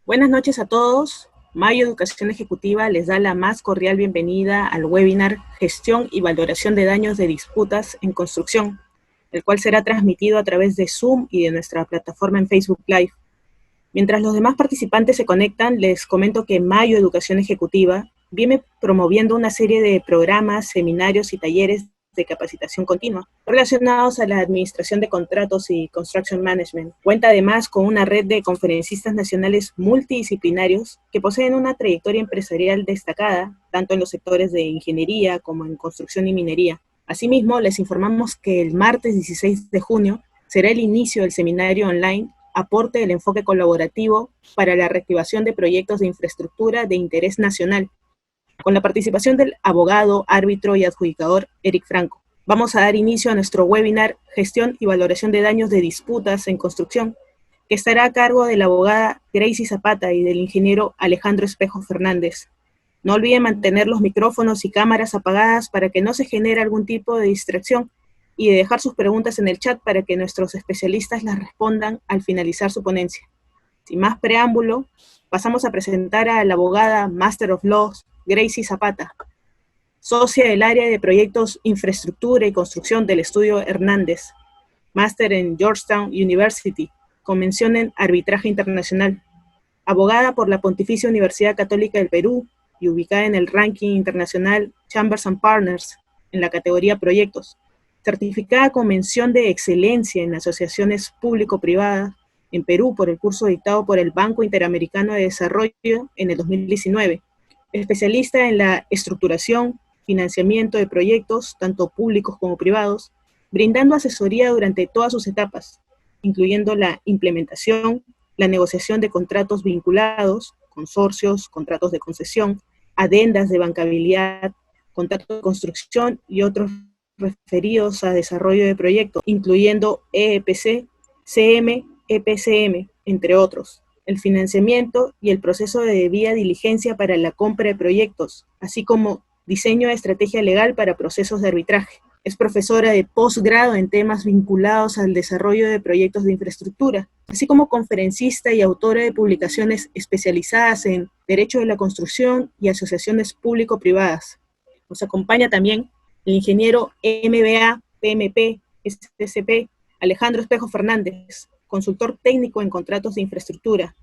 Buenas noches a todos. Mayo Educación Ejecutiva les da la más cordial bienvenida al webinar Gestión y Valoración de Daños de Disputas en Construcción, el cual será transmitido a través de Zoom y de nuestra plataforma en Facebook Live. Mientras los demás participantes se conectan, les comento que Mayo Educación Ejecutiva viene promoviendo una serie de programas, seminarios y talleres de capacitación continua relacionados a la administración de contratos y construction management. Cuenta además con una red de conferencistas nacionales multidisciplinarios que poseen una trayectoria empresarial destacada, tanto en los sectores de ingeniería como en construcción y minería. Asimismo, les informamos que el martes 16 de junio será el inicio del seminario online Aporte del enfoque colaborativo para la reactivación de proyectos de infraestructura de interés nacional, con la participación del abogado, árbitro y adjudicador Eric Franco. Vamos a dar inicio a nuestro webinar Gestión y Valoración de Daños de Disputas en Construcción, que estará a cargo de la abogada Gracie Zapata y del ingeniero Alejandro Espejo Fernández. No olviden mantener los micrófonos y cámaras apagadas para que no se genere algún tipo de distracción y de dejar sus preguntas en el chat para que nuestros especialistas las respondan al finalizar su ponencia. Sin más preámbulo, pasamos a presentar a la abogada Master of Laws, Gracie Zapata, socia del área de proyectos Infraestructura y Construcción del Estudio Hernández, máster en Georgetown University, con mención en Arbitraje Internacional, abogada por la Pontificia Universidad Católica del Perú y ubicada en el ranking internacional Chambers and Partners en la categoría Proyectos, certificada con mención de excelencia en asociaciones público-privadas en Perú por el curso dictado por el Banco Interamericano de Desarrollo en el 2019, especialista en la estructuración, financiamiento de proyectos, tanto públicos como privados, brindando asesoría durante todas sus etapas, incluyendo la implementación, la negociación de contratos vinculados, consorcios, contratos de concesión, adendas de bancabilidad, contratos de construcción y otros referidos a desarrollo de proyectos, incluyendo EPC, CM, EPCM, entre otros, el financiamiento y el proceso de debida diligencia para la compra de proyectos, así como diseño de estrategia legal para procesos de arbitraje. Es profesora de posgrado en temas vinculados al desarrollo de proyectos de infraestructura, así como conferencista y autora de publicaciones especializadas en Derecho de la Construcción y asociaciones público-privadas. Nos acompaña también el ingeniero MBA, PMP, SCP, Alejandro Espejo Fernández, consultor técnico en contratos de infraestructura,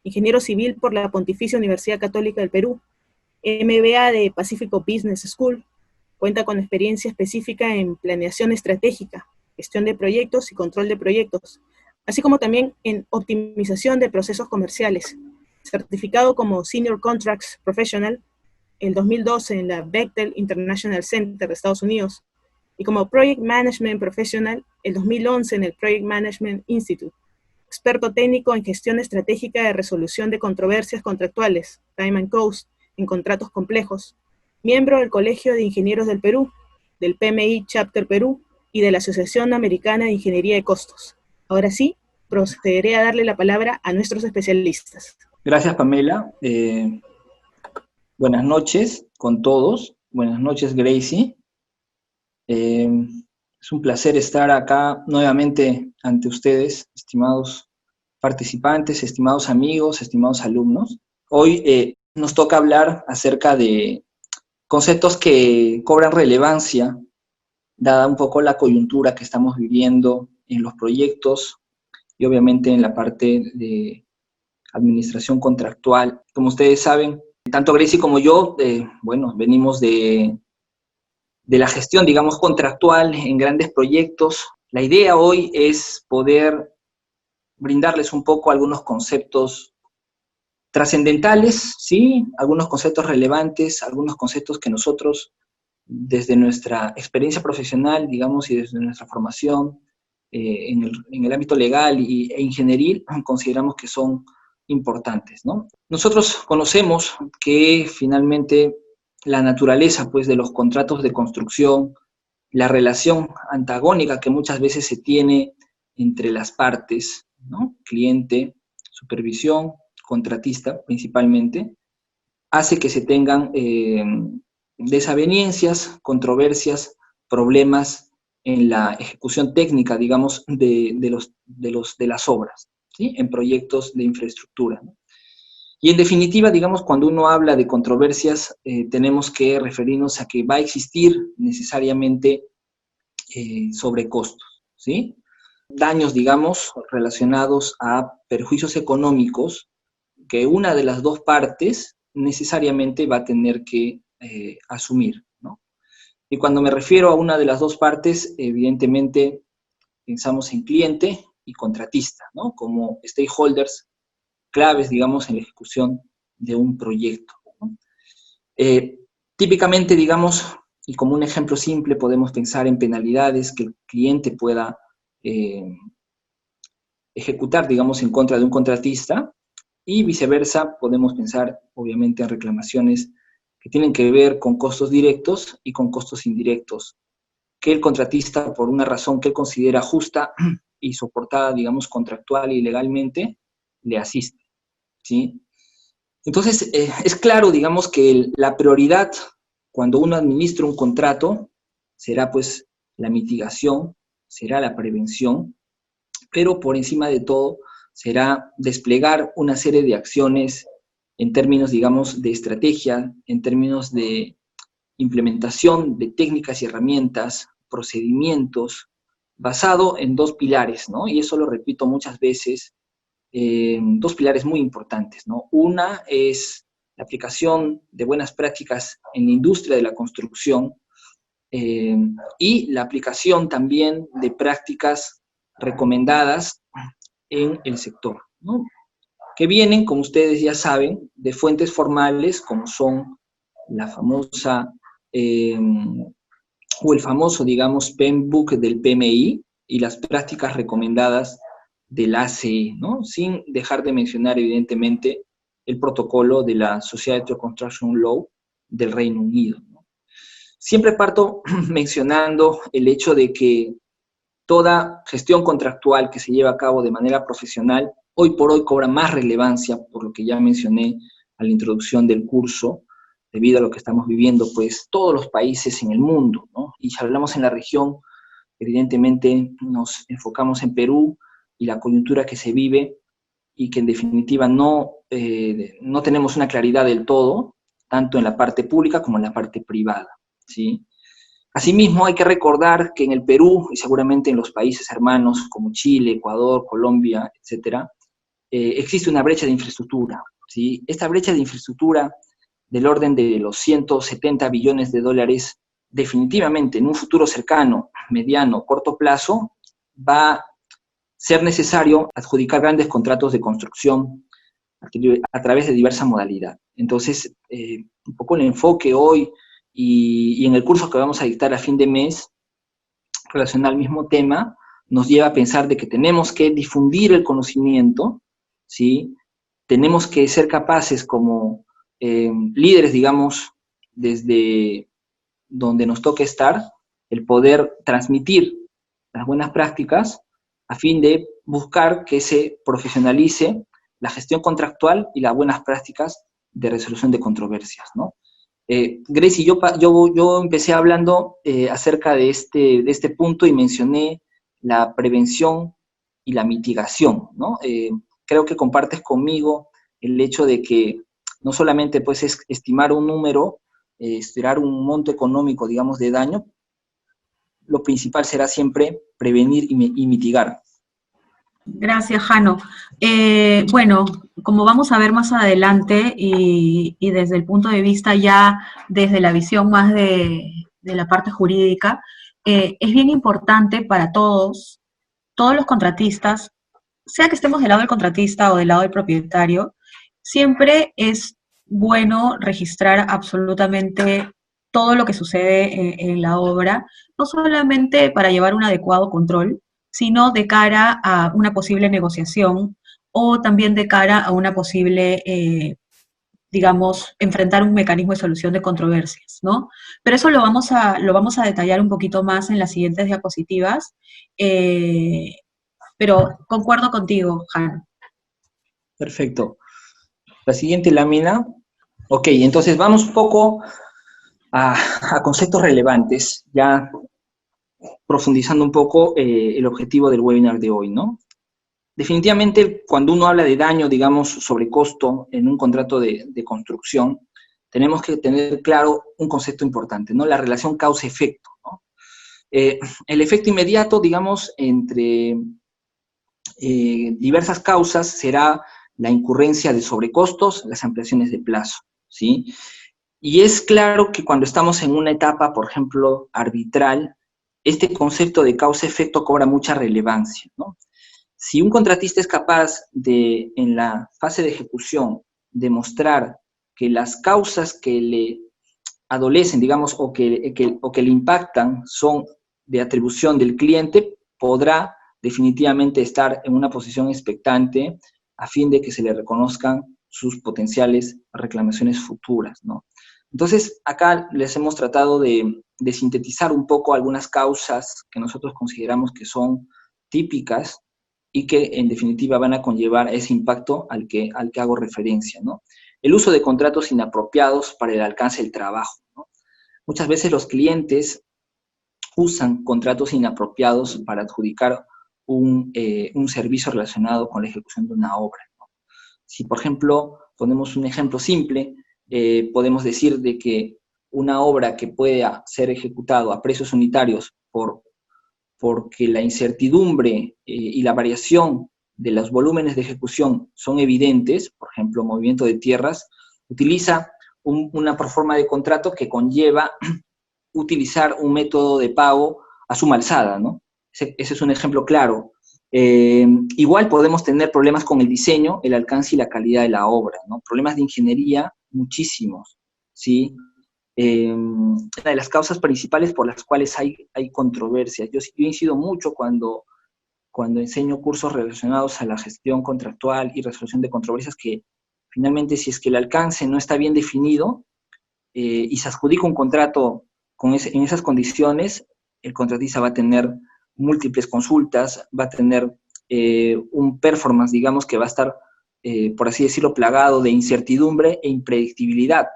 ingeniero civil por la Pontificia Universidad Católica del Perú, MBA de Pacífico Business School, cuenta con experiencia específica en planeación estratégica, gestión de proyectos y control de proyectos, así como también en optimización de procesos comerciales, certificado como Senior Contracts Professional el 2012 en la Bechtel International Center de Estados Unidos, y como Project Management Professional el 2011 en el Project Management Institute, experto técnico en gestión estratégica de resolución de controversias contractuales, Time and Cost, en contratos complejos, miembro del Colegio de Ingenieros del Perú, del PMI Chapter Perú y de la Asociación Americana de Ingeniería de Costos. Ahora sí, procederé a darle la palabra a nuestros especialistas. Gracias, Pamela. Buenas noches con todos. Buenas noches, Gracie. Es un placer estar acá nuevamente ante ustedes, estimados participantes, estimados amigos, estimados alumnos. Hoy nos toca hablar acerca de conceptos que cobran relevancia, dada un poco la coyuntura que estamos viviendo en los proyectos y obviamente en la parte de administración contractual. Como ustedes saben, tanto Gracie como yo, venimos de la gestión, digamos, contractual en grandes proyectos. La idea hoy es poder brindarles un poco algunos conceptos trascendentales, ¿sí? Algunos conceptos relevantes, algunos conceptos que nosotros, desde nuestra experiencia profesional, digamos, y desde nuestra formación en el ámbito legal e ingenieril, consideramos que son importantes, ¿no? Nosotros conocemos que finalmente la naturaleza, pues, de los contratos de construcción, la relación antagónica que muchas veces se tiene entre las partes, ¿no? Cliente, supervisión, contratista principalmente, hace que se tengan desavenencias, controversias, problemas en la ejecución técnica, digamos, de las obras, ¿sí? En proyectos de infraestructura, ¿no? Y en definitiva, digamos, cuando uno habla de controversias, tenemos que referirnos a que va a existir necesariamente sobrecostos, ¿sí? Daños, digamos, relacionados a perjuicios económicos que una de las dos partes necesariamente va a tener que asumir, ¿no? Y cuando me refiero a una de las dos partes, evidentemente pensamos en cliente y contratista, ¿no? Como stakeholders claves, digamos, en la ejecución de un proyecto, ¿no? Típicamente, digamos, y como un ejemplo simple, podemos pensar en penalidades que el cliente pueda ejecutar, digamos, en contra de un contratista, y viceversa, podemos pensar, obviamente, en reclamaciones que tienen que ver con costos directos y con costos indirectos, que el contratista, por una razón que él considera justa y soportada, digamos, contractual y legalmente, le asiste, ¿sí? Entonces, es claro, digamos, que la prioridad cuando uno administra un contrato será, pues, la mitigación, será la prevención, pero por encima de todo será desplegar una serie de acciones en términos, digamos, de estrategia, en términos de implementación de técnicas y herramientas, procedimientos, basado en dos pilares, ¿no? Y eso lo repito muchas veces, dos pilares muy importantes, ¿no? Una es la aplicación de buenas prácticas en la industria de la construcción, eh, y la aplicación también de prácticas recomendadas en el sector, ¿no? Que vienen, como ustedes ya saben, de fuentes formales como son la famosa o el famoso, digamos, PMBOK del PMI y las prácticas recomendadas del ACE, ¿no? Sin dejar de mencionar, evidentemente, el protocolo de la Society of Construction Law del Reino Unido, ¿no? Siempre parto mencionando el hecho de que toda gestión contractual que se lleva a cabo de manera profesional, hoy por hoy cobra más relevancia, por lo que ya mencioné a la introducción del curso, debido a lo que estamos viviendo, pues, todos los países en el mundo, ¿no? Y si hablamos en la región, evidentemente nos enfocamos en Perú y la coyuntura que se vive, y que en definitiva no tenemos una claridad del todo, tanto en la parte pública como en la parte privada, ¿sí? Asimismo, hay que recordar que en el Perú, y seguramente en los países hermanos como Chile, Ecuador, Colombia, etcétera, existe una brecha de infraestructura, ¿sí? Esta brecha de infraestructura del orden de los 170 billones de dólares, definitivamente en un futuro cercano, mediano, corto plazo, va a ser necesario adjudicar grandes contratos de construcción a través de diversa modalidad. Entonces, un poco el enfoque hoy y en el curso que vamos a dictar a fin de mes, relacionado al mismo tema, nos lleva a pensar de que tenemos que difundir el conocimiento, ¿sí? Tenemos que ser capaces como líderes, digamos, desde donde nos toque estar, el poder transmitir las buenas prácticas a fin de buscar que se profesionalice la gestión contractual y las buenas prácticas de resolución de controversias, ¿no? Gracie, yo empecé hablando acerca de este punto y mencioné la prevención y la mitigación, ¿no? Creo que compartes conmigo el hecho de que no solamente pues, es estimar un número, estirar un monto económico, digamos, de daño, lo principal será siempre prevenir y mitigar. Gracias, Jano. Bueno, como vamos a ver más adelante y desde el punto de vista ya, desde la visión más de la parte jurídica, es bien importante para todos los contratistas, sea que estemos del lado del contratista o del lado del propietario, siempre es bueno registrar absolutamente todo lo que sucede en la obra, no solamente para llevar un adecuado control, sino de cara a una posible negociación o también de cara a una posible, digamos, enfrentar un mecanismo de solución de controversias, ¿no? Pero eso lo vamos a detallar un poquito más en las siguientes diapositivas, pero concuerdo contigo, Han. Perfecto. La siguiente lámina. Ok, entonces vamos un poco a conceptos relevantes, ya profundizando un poco el objetivo del webinar de hoy, ¿no? Definitivamente, cuando uno habla de daño, digamos, sobre costo en un contrato de construcción, tenemos que tener claro un concepto importante, ¿no? La relación causa-efecto, ¿no? El efecto inmediato, digamos, entre diversas causas será la incurrencia de sobrecostos, las ampliaciones de plazo, ¿sí? Y es claro que cuando estamos en una etapa, por ejemplo, arbitral, este concepto de causa-efecto cobra mucha relevancia, ¿no? Si un contratista es capaz de, en la fase de ejecución, demostrar que las causas que le adolecen, digamos, o que le impactan son de atribución del cliente, podrá definitivamente estar en una posición expectante a fin de que se le reconozcan sus potenciales reclamaciones futuras, ¿no? Entonces, acá les hemos tratado de sintetizar un poco algunas causas que nosotros consideramos que son típicas y que en definitiva van a conllevar ese impacto al que hago referencia, ¿no? El uso de contratos inapropiados para el alcance del trabajo, ¿no? Muchas veces los clientes usan contratos inapropiados para adjudicar un servicio relacionado con la ejecución de una obra, ¿no? Si, por ejemplo, ponemos un ejemplo simple, podemos decir de que una obra que pueda ser ejecutada a precios unitarios porque la incertidumbre y la variación de los volúmenes de ejecución son evidentes, por ejemplo, movimiento de tierras, utiliza una proforma de contrato que conlleva utilizar un método de pago a suma alzada, ¿no? Ese es un ejemplo claro. Igual podemos tener problemas con el diseño, el alcance y la calidad de la obra, ¿no? Problemas de ingeniería, muchísimos, ¿sí? Una de las causas principales por las cuales hay controversias. Yo incido mucho cuando enseño cursos relacionados a la gestión contractual y resolución de controversias, que finalmente si es que el alcance no está bien definido y se adjudica un contrato en esas condiciones, el contratista va a tener múltiples consultas, va a tener un performance, digamos, que va a estar, por así decirlo, plagado de incertidumbre e impredictibilidad.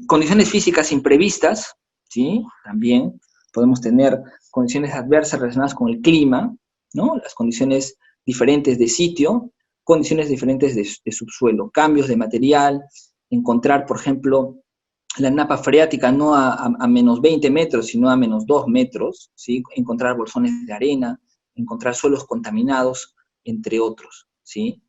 Condiciones físicas imprevistas, ¿sí? También podemos tener condiciones adversas relacionadas con el clima, ¿no? Las condiciones diferentes de sitio, condiciones diferentes de subsuelo, cambios de material, encontrar, por ejemplo, la napa freática no a menos 20 metros, sino a menos 2 metros, ¿sí? Encontrar bolsones de arena, encontrar suelos contaminados, entre otros, ¿sí?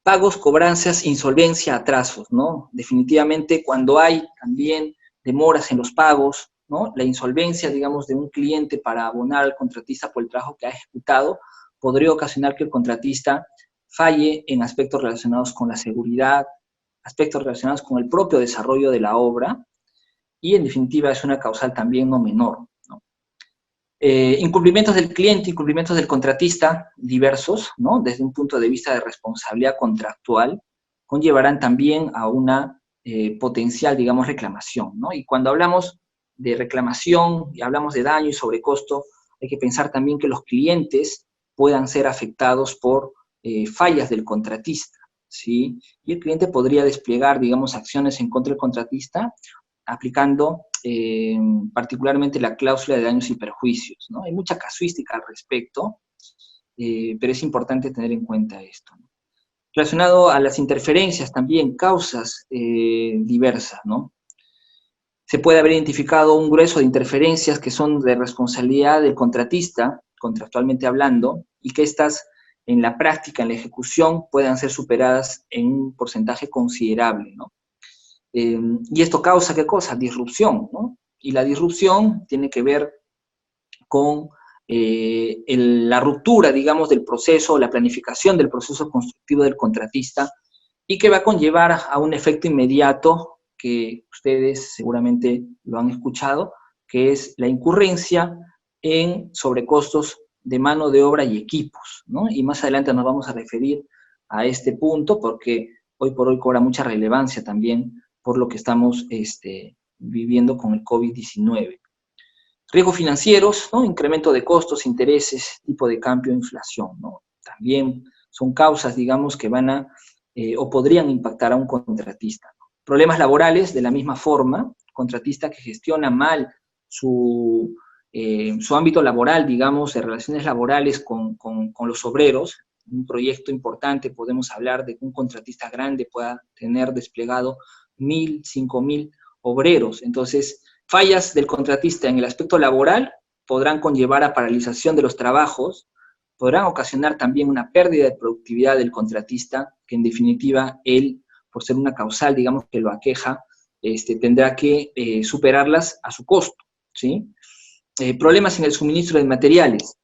Pagos, cobranzas, insolvencia, atrasos, ¿no? Definitivamente cuando hay también demoras en los pagos, ¿no? La insolvencia, digamos, de un cliente para abonar al contratista por el trabajo que ha ejecutado, podría ocasionar que el contratista falle en aspectos relacionados con la seguridad, aspectos relacionados con el propio desarrollo de la obra, y en definitiva es una causal también no menor, ¿no? Incumplimientos del cliente, incumplimientos del contratista, diversos, ¿no? Desde un punto de vista de responsabilidad contractual, conllevarán también a una potencial, digamos, reclamación, ¿no? Y cuando hablamos de reclamación y hablamos de daño y sobrecosto, hay que pensar también que los clientes puedan ser afectados por fallas del contratista, ¿sí? Y el cliente podría desplegar, digamos, acciones en contra del contratista, aplicando particularmente la cláusula de daños y perjuicios, ¿no? Hay mucha casuística al respecto, pero es importante tener en cuenta esto, ¿no? Relacionado a las interferencias también, causas diversas, ¿no? Se puede haber identificado un grueso de interferencias que son de responsabilidad del contratista, contractualmente hablando, y que estas en la práctica, en la ejecución, puedan ser superadas en un porcentaje considerable, ¿no? Y esto causa, ¿qué cosa? Disrupción, ¿no? Y la disrupción tiene que ver con la ruptura, digamos, del proceso, la planificación del proceso constructivo del contratista, y que va a conllevar a un efecto inmediato que ustedes seguramente lo han escuchado, que es la incurrencia en sobrecostos de mano de obra y equipos, ¿no? Y más adelante nos vamos a referir a este punto porque hoy por hoy cobra mucha relevancia también por lo que estamos viviendo con el COVID-19. Riesgos financieros, ¿no? Incremento de costos, intereses, tipo de cambio, inflación, ¿no? También son causas, digamos, que van a o podrían impactar a un contratista, ¿no? Problemas laborales, de la misma forma, contratista que gestiona mal su ámbito laboral, digamos, de relaciones laborales con los obreros, un proyecto importante podemos hablar de que un contratista grande pueda tener desplegado 1.000, 5.000 obreros. Entonces, fallas del contratista en el aspecto laboral podrán conllevar a paralización de los trabajos, podrán ocasionar también una pérdida de productividad del contratista, que en definitiva él, por ser una causal, digamos, que lo aqueja, tendrá que superarlas a su costo, ¿sí? Problemas en el suministro de materiales,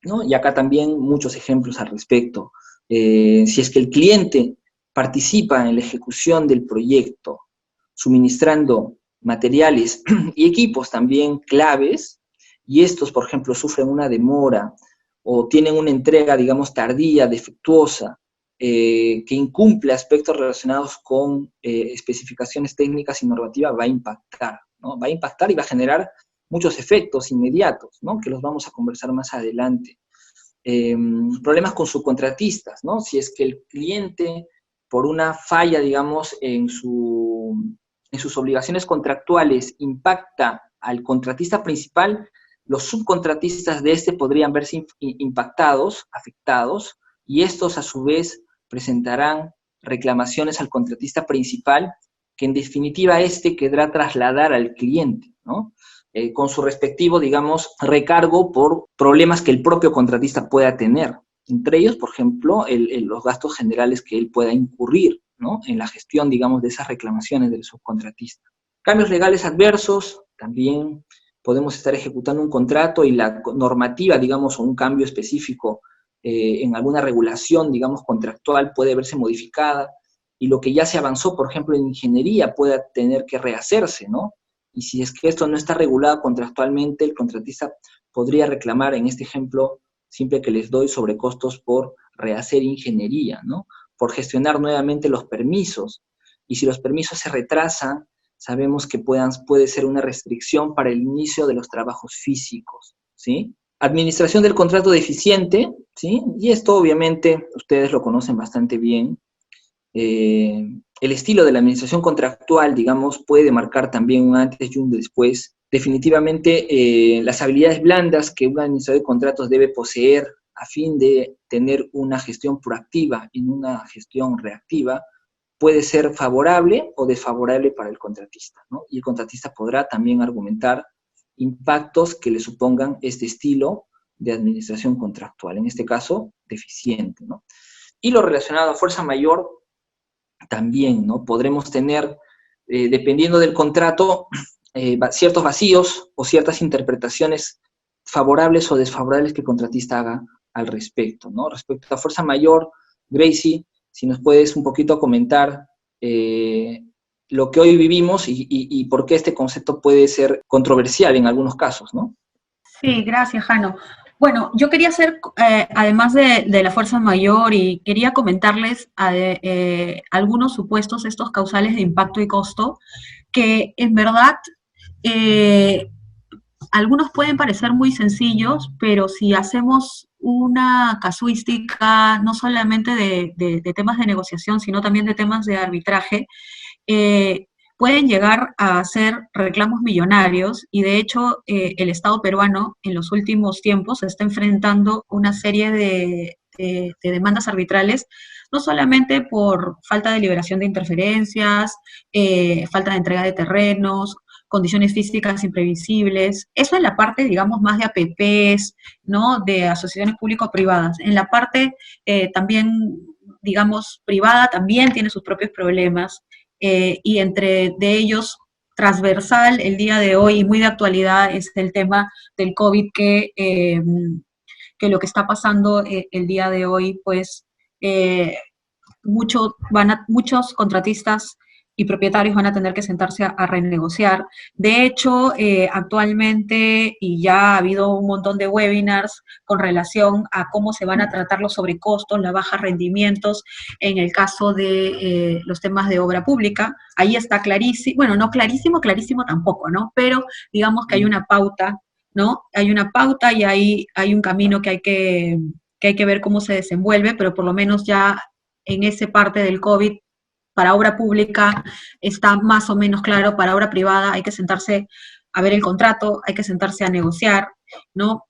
¿no? Y acá también muchos ejemplos al respecto. Si es que el cliente participa en la ejecución del proyecto, suministrando materiales y equipos también claves, y estos, por ejemplo, sufren una demora o tienen una entrega, digamos, tardía, defectuosa, que incumple aspectos relacionados con especificaciones técnicas y normativas, va a impactar, ¿no? Va a impactar y va a generar muchos efectos inmediatos, ¿no? Que los vamos a conversar más adelante. Problemas con subcontratistas, ¿no? Si es que el cliente, por una falla, digamos, en sus obligaciones contractuales, impacta al contratista principal, los subcontratistas de este podrían verse impactados, afectados, y estos a su vez presentarán reclamaciones al contratista principal, que en definitiva quedará trasladar al cliente, ¿no? Con su respectivo, digamos, recargo por problemas que el propio contratista pueda tener. Entre ellos, por ejemplo, los gastos generales que él pueda incurrir, ¿no? En la gestión, digamos, de esas reclamaciones del subcontratista. Cambios legales adversos, también podemos estar ejecutando un contrato y la normativa, digamos, o un cambio específico en alguna regulación, digamos, contractual puede verse modificada, y lo que ya se avanzó, por ejemplo, en ingeniería pueda tener que rehacerse, ¿no? Y si es que esto no está regulado contractualmente, el contratista podría reclamar, en este ejemplo, siempre que les doy, sobrecostos por rehacer ingeniería, ¿no? Por gestionar nuevamente los permisos. Y si los permisos se retrasan, sabemos que puede ser una restricción para el inicio de los trabajos físicos, ¿sí? Administración del contrato deficiente, ¿sí? Y esto obviamente ustedes lo conocen bastante bien. El estilo de la administración contractual, digamos, puede marcar también un antes y un después. Definitivamente, las habilidades blandas que un administrador de contratos debe poseer a fin de tener una gestión proactiva y una gestión reactiva puede ser favorable o desfavorable para el contratista, ¿no? Y el contratista podrá también argumentar impactos que le supongan este estilo de administración contractual, en este caso, deficiente, ¿no? Y lo relacionado a fuerza mayor, también, ¿no? Podremos tener, dependiendo del contrato, ciertos vacíos o ciertas interpretaciones favorables o desfavorables que el contratista haga al respecto, ¿no? Respecto a fuerza mayor, Gracie, si nos puedes un poquito comentar lo que hoy vivimos y por qué este concepto puede ser controversial en algunos casos, ¿no? Sí, gracias, Jano. Bueno, yo quería hacer, además de la fuerza mayor, y quería comentarles algunos supuestos, estos causales de impacto y costo, que en verdad algunos pueden parecer muy sencillos, pero si hacemos una casuística no solamente de temas de negociación, sino también de temas de arbitraje, pueden llegar a ser reclamos millonarios, y de hecho el Estado peruano en los últimos tiempos se está enfrentando una serie de demandas arbitrales, no solamente por falta de liberación de interferencias, falta de entrega de terrenos, condiciones físicas imprevisibles. Eso en la parte, digamos, más de APPs, ¿no? De asociaciones público-privadas. En la parte también, digamos, privada, también tiene sus propios problemas, y entre de ellos, transversal el día de hoy y muy de actualidad, es el tema del COVID, que lo que está pasando el día de hoy, pues muchos contratistas y propietarios van a tener que sentarse a renegociar. De hecho, actualmente, y ya ha habido un montón de webinars con relación a cómo se van a tratar los sobrecostos, los bajos rendimientos, en el caso de los temas de obra pública. Ahí está clarísimo, bueno, no clarísimo, clarísimo tampoco, ¿no? Pero digamos que hay una pauta, ¿no? Hay una pauta y hay un camino que hay que ver cómo se desenvuelve, pero por lo menos ya en esa parte del COVID, para obra pública está más o menos claro. Para obra privada hay que sentarse a ver el contrato, hay que sentarse a negociar, ¿no?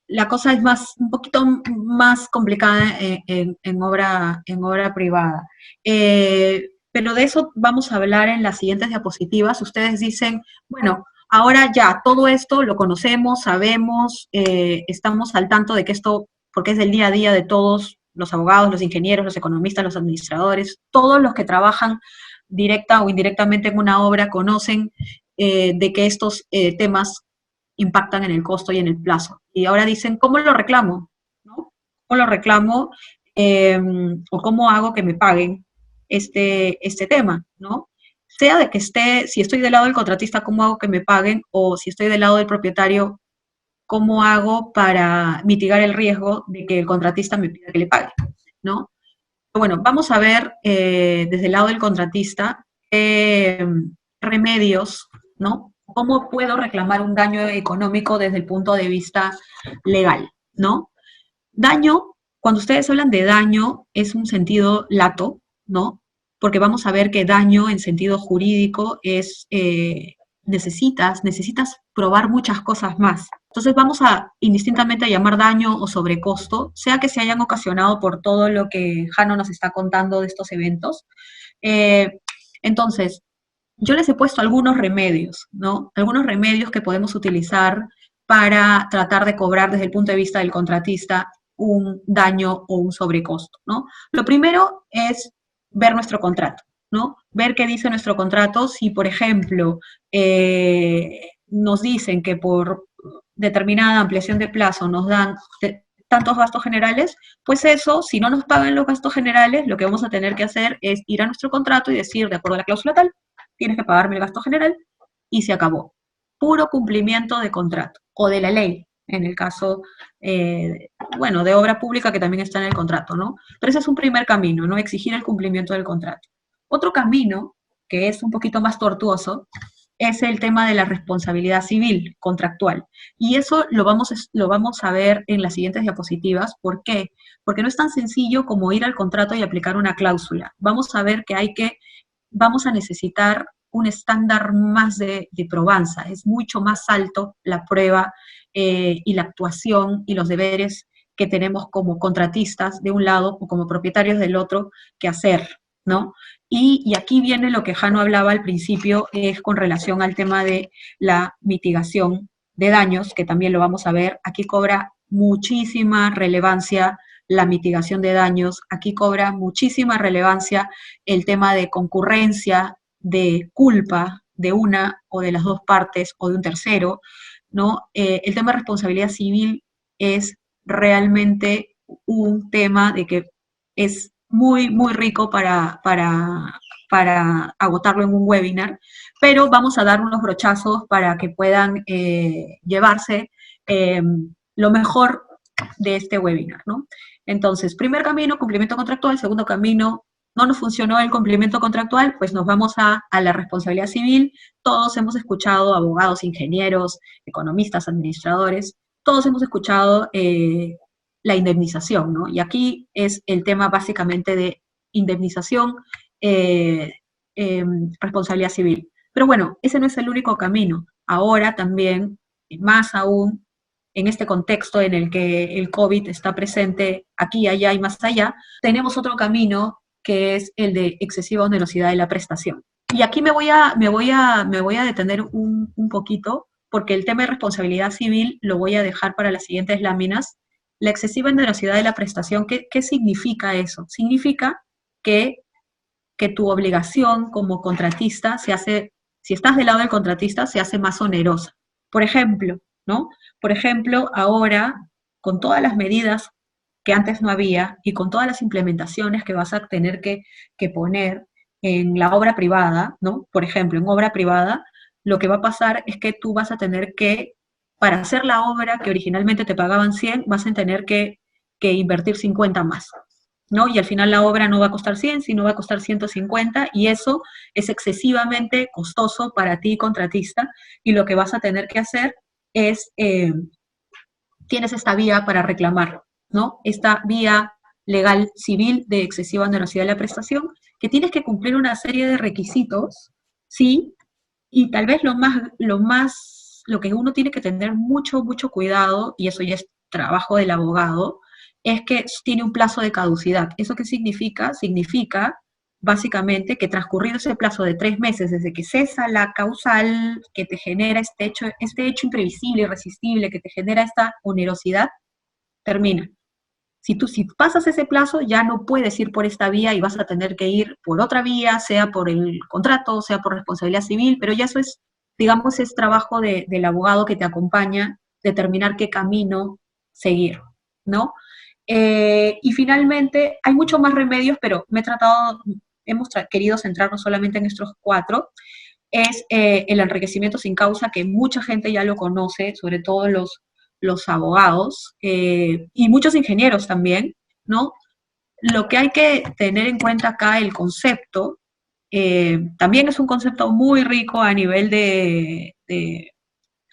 La cosa es un poquito más complicada en obra privada. Pero de eso vamos a hablar en las siguientes diapositivas. Ustedes dicen, bueno, ahora ya, todo esto lo conocemos, sabemos, estamos al tanto de que esto, porque es del día a día de todos los abogados, los ingenieros, los economistas, los administradores, todos los que trabajan directa o indirectamente en una obra conocen de que estos temas impactan en el costo y en el plazo. Y ahora dicen, ¿cómo lo reclamo? ¿No? ¿Cómo lo reclamo? ¿O cómo hago que me paguen este tema? ¿No? Sea de que si estoy del lado del contratista, ¿cómo hago que me paguen? O si estoy del lado del propietario, ¿cómo hago para mitigar el riesgo de que el contratista me pida que le pague? ¿No? Bueno, vamos a ver desde el lado del contratista remedios, ¿no? ¿Cómo puedo reclamar un daño económico desde el punto de vista legal, ¿no? Daño, cuando ustedes hablan de daño, es un sentido lato, ¿no? Porque vamos a ver que daño en sentido jurídico es, necesitas probar muchas cosas más. Entonces vamos a indistintamente a llamar daño o sobrecosto, sea que se hayan ocasionado por todo lo que Jano nos está contando de estos eventos. Entonces, yo les he puesto algunos remedios, ¿no? Algunos remedios que podemos utilizar para tratar de cobrar desde el punto de vista del contratista un daño o un sobrecosto, ¿no? Lo primero es ver nuestro contrato, ¿no? Ver qué dice nuestro contrato. Si, por ejemplo, nos dicen que por determinada ampliación de plazo nos dan tantos gastos generales, pues eso, si no nos pagan los gastos generales, lo que vamos a tener que hacer es ir a nuestro contrato y decir, de acuerdo a la cláusula tal, tienes que pagarme el gasto general, y se acabó. Puro cumplimiento de contrato, o de la ley, en el caso, bueno, de obra pública que también está en el contrato, ¿no? Pero ese es un primer camino, ¿no? Exigir el cumplimiento del contrato. Otro camino, que es un poquito más tortuoso, es el tema de la responsabilidad civil contractual. Y eso lo vamos a ver en las siguientes diapositivas. ¿Por qué? Porque no es tan sencillo como ir al contrato y aplicar una cláusula. Vamos a ver que vamos a necesitar un estándar más de probanza. Es mucho más alto la prueba y la actuación y los deberes que tenemos como contratistas de un lado o como propietarios del otro que hacer, ¿no? Y aquí viene lo que Jano hablaba al principio, es con relación al tema de la mitigación de daños, que también lo vamos a ver. Aquí cobra muchísima relevancia la mitigación de daños, aquí cobra muchísima relevancia el tema de concurrencia, de culpa de una o de las dos partes o de un tercero, ¿no? El tema de responsabilidad civil es realmente un tema de que es muy, muy rico para agotarlo en un webinar, pero vamos a dar unos brochazos para que puedan llevarse lo mejor de este webinar, ¿no? Entonces, primer camino, cumplimiento contractual. Segundo camino, no nos funcionó el cumplimiento contractual, pues nos vamos a la responsabilidad civil. Todos hemos escuchado, abogados, ingenieros, economistas, administradores, todos hemos escuchado la indemnización, ¿no? Y aquí es el tema básicamente de indemnización, responsabilidad civil. Pero bueno, ese no es el único camino. Ahora también, más aún, en este contexto en el que el COVID está presente aquí, allá y más allá, tenemos otro camino que es el de excesiva onerosidad de la prestación. Y aquí me voy a detener un poquito, porque el tema de responsabilidad civil lo voy a dejar para las siguientes láminas. La excesiva onerosidad de la prestación, ¿qué significa eso? Significa que tu obligación como contratista se hace, si estás del lado del contratista, se hace más onerosa. Por ejemplo, ¿no? Por ejemplo, ahora, con todas las medidas que antes no había y con todas las implementaciones que vas a tener que poner en la obra privada, ¿no? Por ejemplo, en obra privada, lo que va a pasar es que tú vas a tener que, para hacer la obra que originalmente te pagaban 100, vas a tener que invertir 50 más, ¿no? Y al final la obra no va a costar 100, sino va a costar 150, y eso es excesivamente costoso para ti, contratista, y lo que vas a tener que hacer es, tienes esta vía para reclamar, ¿no? Esta vía legal civil de excesiva onerosidad de la prestación, que tienes que cumplir una serie de requisitos, ¿sí? Y tal vez lo que uno tiene que tener mucho, mucho cuidado, y eso ya es trabajo del abogado, es que tiene un plazo de caducidad. ¿Eso qué significa? Significa básicamente que transcurrido ese plazo de 3 meses desde que cesa la causal que te genera este hecho imprevisible, irresistible, que te genera esta onerosidad, termina. Si pasas ese plazo, ya no puedes ir por esta vía y vas a tener que ir por otra vía, sea por el contrato, sea por responsabilidad civil, pero ya eso es, digamos, es trabajo del abogado que te acompaña, determinar qué camino seguir, ¿no? Y finalmente, hay muchos más remedios, pero hemos querido centrarnos solamente en estos 4, es el enriquecimiento sin causa, que mucha gente ya lo conoce, sobre todo los abogados y muchos ingenieros también, ¿no? Lo que hay que tener en cuenta acá, el concepto, también es un concepto muy rico a nivel de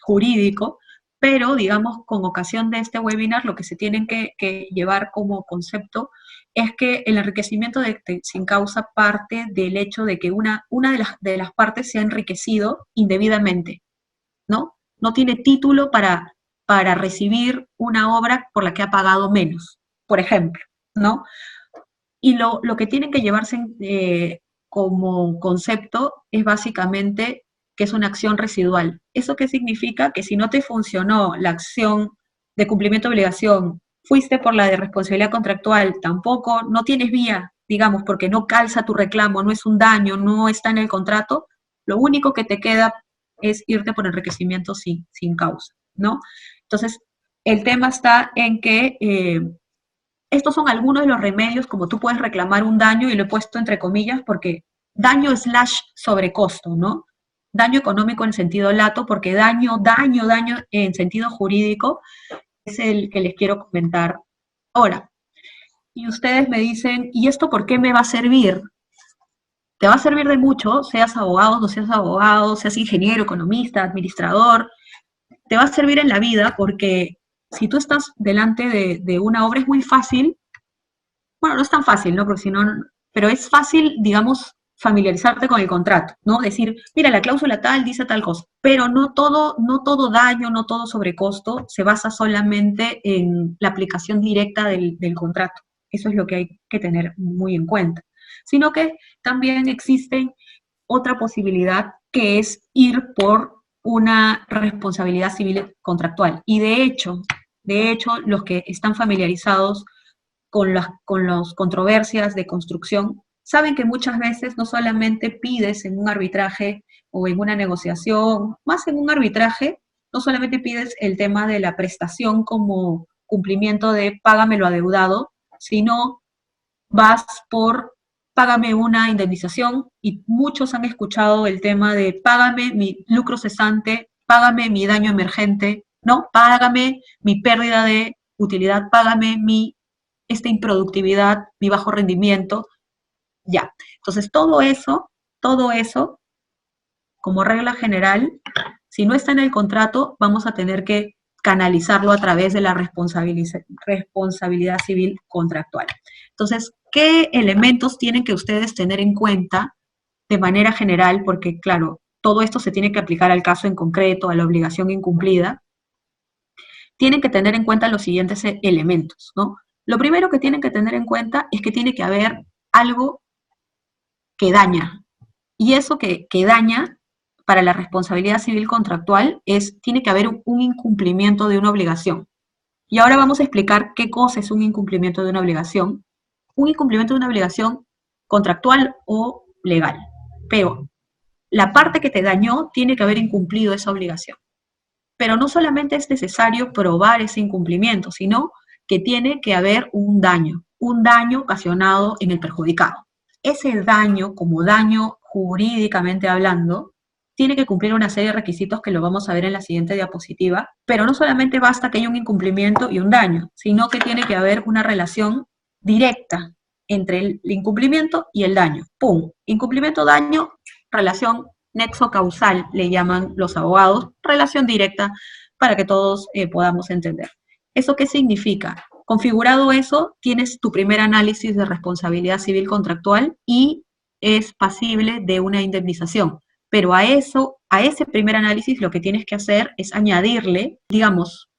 jurídico, pero digamos, con ocasión de este webinar, lo que se tienen que llevar como concepto es que el enriquecimiento sin causa parte del hecho de que una de las partes se ha enriquecido indebidamente, ¿no? No tiene título para recibir una obra por la que ha pagado menos, por ejemplo, ¿no? Y lo que tienen que llevarse como concepto es básicamente que es una acción residual. ¿Eso qué significa? Que si no te funcionó la acción de cumplimiento de obligación, fuiste por la de responsabilidad contractual, tampoco, no tienes vía, digamos, porque no calza tu reclamo, no es un daño, no está en el contrato, lo único que te queda es irte por enriquecimiento sin causa, ¿no? Entonces, el tema está en que estos son algunos de los remedios como tú puedes reclamar un daño, y lo he puesto entre comillas porque daño / sobrecosto, ¿no? Daño económico en sentido lato, porque daño en sentido jurídico es el que les quiero comentar ahora. Y ustedes me dicen, ¿y esto por qué me va a servir? Te va a servir de mucho, seas abogado, no seas abogado, seas ingeniero, economista, administrador, te va a servir en la vida porque si tú estás delante de una obra es muy fácil, bueno, no es tan fácil, ¿no? Porque si no, pero es fácil, digamos, familiarizarte con el contrato, ¿no? Decir, mira, la cláusula tal dice tal cosa, pero no todo daño, no todo sobrecosto se basa solamente en la aplicación directa del contrato. Eso es lo que hay que tener muy en cuenta. Sino que también existe otra posibilidad, que es ir por una responsabilidad civil contractual. Y de hecho, los que están familiarizados con las controversias de construcción, saben que muchas veces no solamente pides en un arbitraje o en una negociación, más en un arbitraje, no solamente pides el tema de la prestación como cumplimiento de págame lo adeudado, sino vas por págame una indemnización, y muchos han escuchado el tema de págame mi lucro cesante, págame mi daño emergente, ¿no? Págame mi pérdida de utilidad, págame esta improductividad, mi bajo rendimiento, ya. Entonces, todo eso, como regla general, si no está en el contrato, vamos a tener que canalizarlo a través de la responsabilidad civil contractual. Entonces, ¿qué elementos tienen que ustedes tener en cuenta de manera general? Porque, claro, todo esto se tiene que aplicar al caso en concreto, a la obligación incumplida. Tienen que tener en cuenta los siguientes elementos, ¿no? Lo primero que tienen que tener en cuenta es que tiene que haber algo que daña. Y eso que daña para la responsabilidad civil contractual tiene que haber un incumplimiento de una obligación. Y ahora vamos a explicar qué cosa es un incumplimiento de una obligación. Un incumplimiento de una obligación contractual o legal. Pero la parte que te dañó tiene que haber incumplido esa obligación. Pero no solamente es necesario probar ese incumplimiento, sino que tiene que haber un daño ocasionado en el perjudicado. Ese daño, como daño jurídicamente hablando, tiene que cumplir una serie de requisitos que lo vamos a ver en la siguiente diapositiva, pero no solamente basta que haya un incumplimiento y un daño, sino que tiene que haber una relación directa entre el incumplimiento y el daño. ¡Pum! Incumplimiento, daño, relación nexo causal, le llaman los abogados, relación directa para que todos podamos entender. ¿Eso qué significa? Configurado eso, tienes tu primer análisis de responsabilidad civil contractual y es pasible de una indemnización. Pero a ese primer análisis lo que tienes que hacer es añadirle, digamos,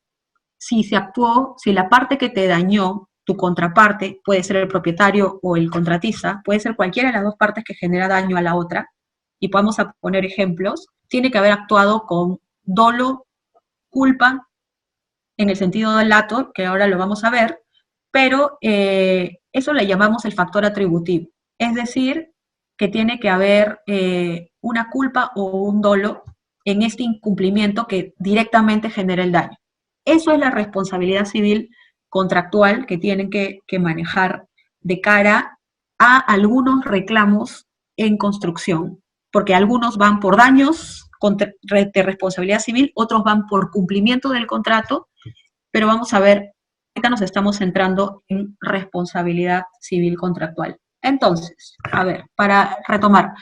si la parte que te dañó tu contraparte, puede ser el propietario o el contratista, puede ser cualquiera de las dos partes que genera daño a la otra, y vamos a poner ejemplos, tiene que haber actuado con dolo, culpa, en el sentido del lato, que ahora lo vamos a ver, pero eso le llamamos el factor atributivo, es decir, que tiene que haber una culpa o un dolo en este incumplimiento que directamente genera el daño. Eso es la responsabilidad civil contractual que tienen que manejar de cara a algunos reclamos en construcción, porque algunos van por daños de responsabilidad civil, otros van por cumplimiento del contrato, pero vamos a ver, ahorita nos estamos centrando en responsabilidad civil contractual. Entonces, a ver, para retomar,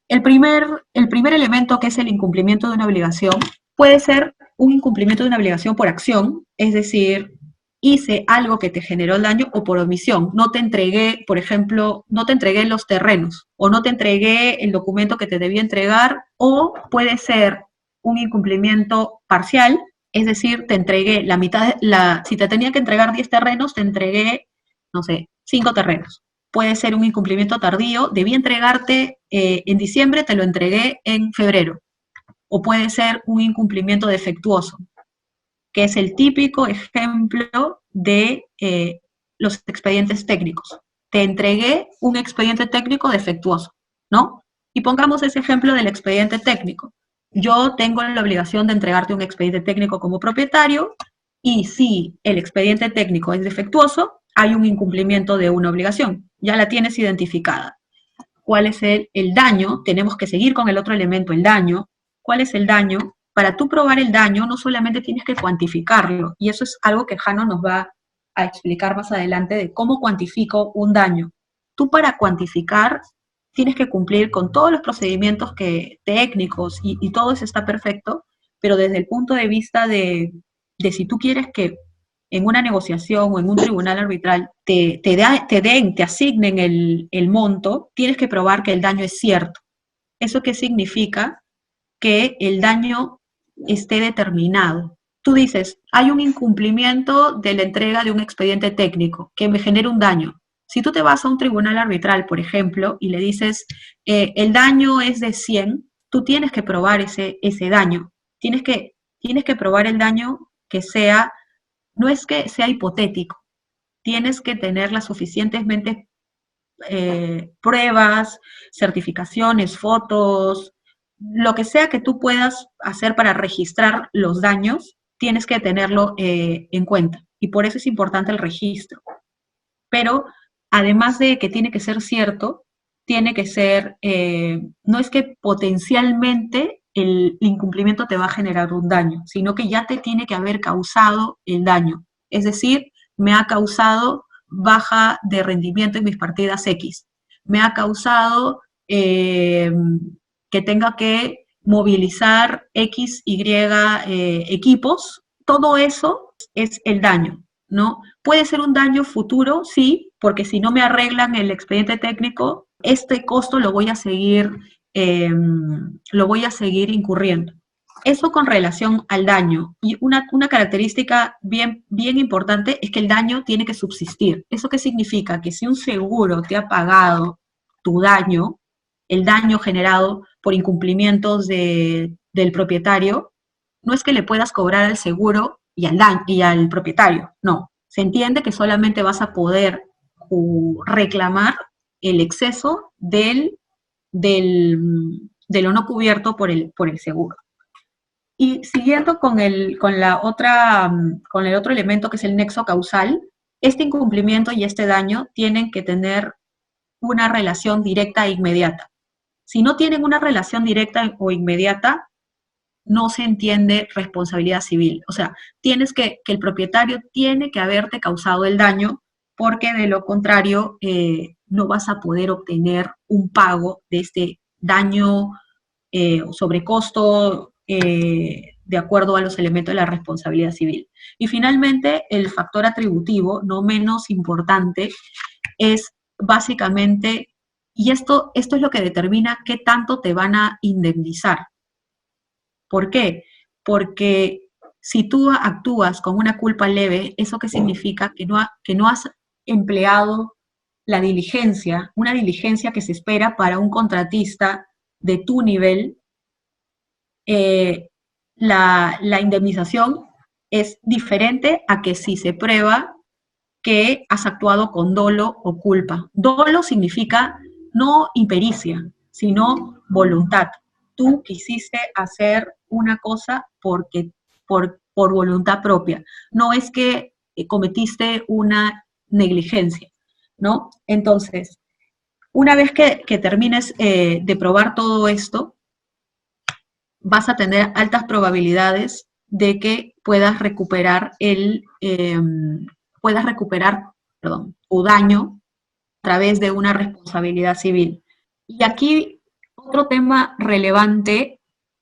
el primer elemento, que es el incumplimiento de una obligación, puede ser un incumplimiento de una obligación por acción, es decir, hice algo que te generó el daño, o por omisión, no te entregué, por ejemplo, no te entregué los terrenos, o no te entregué el documento que te debía entregar, o puede ser un incumplimiento parcial, es decir, te entregué la mitad, si te tenía que entregar 10 terrenos, te entregué, no sé, 5 terrenos. Puede ser un incumplimiento tardío, debí entregarte en diciembre, te lo entregué en febrero. O puede ser un incumplimiento defectuoso, que es el típico ejemplo de los expedientes técnicos. Te entregué un expediente técnico defectuoso, ¿no? Y pongamos ese ejemplo del expediente técnico. Yo tengo la obligación de entregarte un expediente técnico como propietario, y si el expediente técnico es defectuoso, hay un incumplimiento de una obligación. Ya la tienes identificada. ¿Cuál es el daño? Tenemos que seguir con el otro elemento, el daño. ¿Cuál es el daño? Para tú probar el daño, no solamente tienes que cuantificarlo, y eso es algo que Jano nos va a explicar más adelante de cómo cuantifico un daño. Tú, para cuantificar, tienes que cumplir con todos los procedimientos técnicos, y todo eso está perfecto, pero desde el punto de vista de si tú quieres que en una negociación o en un tribunal arbitral te asignen el monto, tienes que probar que el daño es cierto. ¿Eso qué significa? Que el daño esté determinado. Tú dices, hay un incumplimiento de la entrega de un expediente técnico que me genera un daño. Si tú te vas a un tribunal arbitral, por ejemplo, y le dices, el daño es de 100, tú tienes que probar ese daño. Tienes que probar el daño que sea, no es que sea hipotético, tienes que tener las suficientemente pruebas, certificaciones, fotos, lo que sea que tú puedas hacer para registrar los daños, tienes que tenerlo en cuenta. Y por eso es importante el registro. Pero además de que tiene que ser cierto, tiene que ser, no es que potencialmente el incumplimiento te va a generar un daño, sino que ya te tiene que haber causado el daño. Es decir, me ha causado baja de rendimiento en mis partidas X. Me ha causado que tenga que movilizar X, Y equipos. Todo eso es el daño, ¿no? Puede ser un daño futuro, sí, porque si no me arreglan el expediente técnico, este costo lo voy a seguir incurriendo. Eso con relación al daño. Y una característica bien importante es que el daño tiene que subsistir. ¿Eso qué significa? Que si un seguro te ha pagado tu daño, el daño generado por incumplimientos del propietario, no es que le puedas cobrar al seguro y al propietario, no. Se entiende que solamente vas a poder reclamar el exceso de lo no cubierto por el seguro. Y siguiendo con el otro elemento, que es el nexo causal, este incumplimiento y este daño tienen que tener una relación directa e inmediata. Si no tienen una relación directa o inmediata, no se entiende responsabilidad civil. O sea, el propietario tiene que haberte causado el daño, porque de lo contrario no vas a poder obtener un pago de este daño sobrecosto de acuerdo a los elementos de la responsabilidad civil. Y finalmente, el factor atributivo, no menos importante, es básicamente, y esto es lo que determina qué tanto te van a indemnizar. ¿Por qué? Porque si tú actúas con una culpa leve, ¿eso qué significa? Que no has empleado la diligencia, una diligencia que se espera para un contratista de tu nivel. La indemnización es diferente a que si se prueba que has actuado con dolo o culpa. Dolo significa no impericia, sino voluntad. Tú quisiste hacer una cosa por voluntad propia. No es que cometiste una negligencia, ¿no? Entonces, una vez que termines de probar todo esto, vas a tener altas probabilidades de que puedas recuperar tu daño a través de una responsabilidad civil. Y aquí otro tema relevante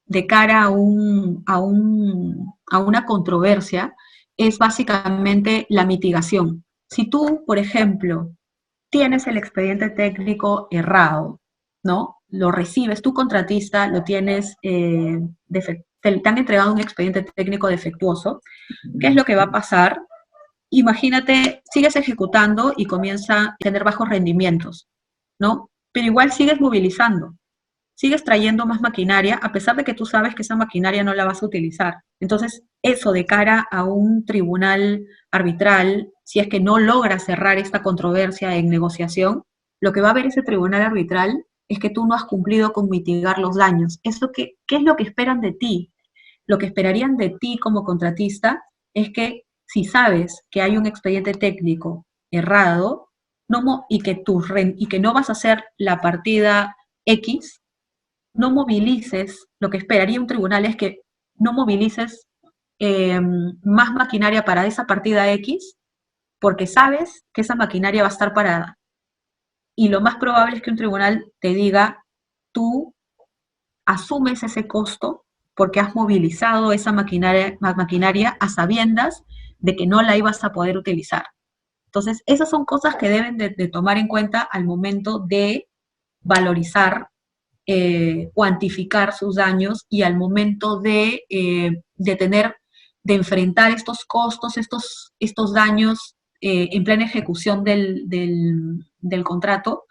de cara a una controversia es básicamente la mitigación. Si tú, por ejemplo, tienes el expediente técnico errado, ¿no? Lo recibes, tu contratista lo tienes, te han entregado un expediente técnico defectuoso. ¿Qué es lo que va a pasar? Imagínate, sigues ejecutando y comienza a tener bajos rendimientos, ¿no? Pero igual sigues movilizando, sigues trayendo más maquinaria, a pesar de que tú sabes que esa maquinaria no la vas a utilizar. Entonces, eso de cara a un tribunal arbitral, si es que no logra cerrar esta controversia en negociación, lo que va a ver ese tribunal arbitral es que tú no has cumplido con mitigar los daños. ¿Qué es lo que esperan de ti? Lo que esperarían de ti como contratista es que si sabes que hay un expediente técnico errado y que no vas a hacer la partida X, no movilices, lo que esperaría un tribunal es que no movilices más maquinaria para esa partida X, porque sabes que esa maquinaria va a estar parada. Y lo más probable es que un tribunal te diga, tú asumes ese costo porque has movilizado esa maquinaria a sabiendas de que no la ibas a poder utilizar. Entonces, esas son cosas que deben de tomar en cuenta al momento de valorizar, cuantificar sus daños y al momento de enfrentar estos costos, estos daños en plena ejecución del contrato,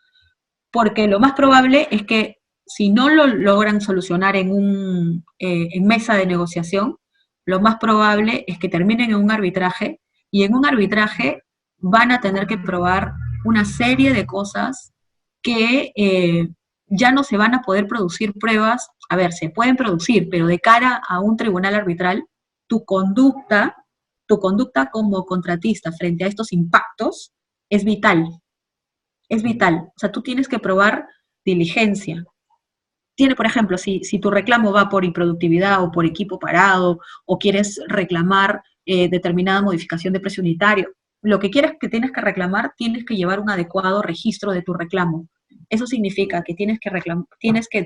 porque lo más probable es que si no lo logran solucionar en mesa de negociación, lo más probable es que terminen en un arbitraje, y en un arbitraje van a tener que probar una serie de cosas que ya no se van a poder producir pruebas. A ver, se pueden producir, pero de cara a un tribunal arbitral, tu conducta como contratista frente a estos impactos es vital. Es vital. O sea, tú tienes que probar diligencia. Por ejemplo, si tu reclamo va por improductividad o por equipo parado, o quieres reclamar determinada modificación de precio unitario, lo que quieres que tienes que reclamar, tienes que llevar un adecuado registro de tu reclamo. Eso significa que tienes que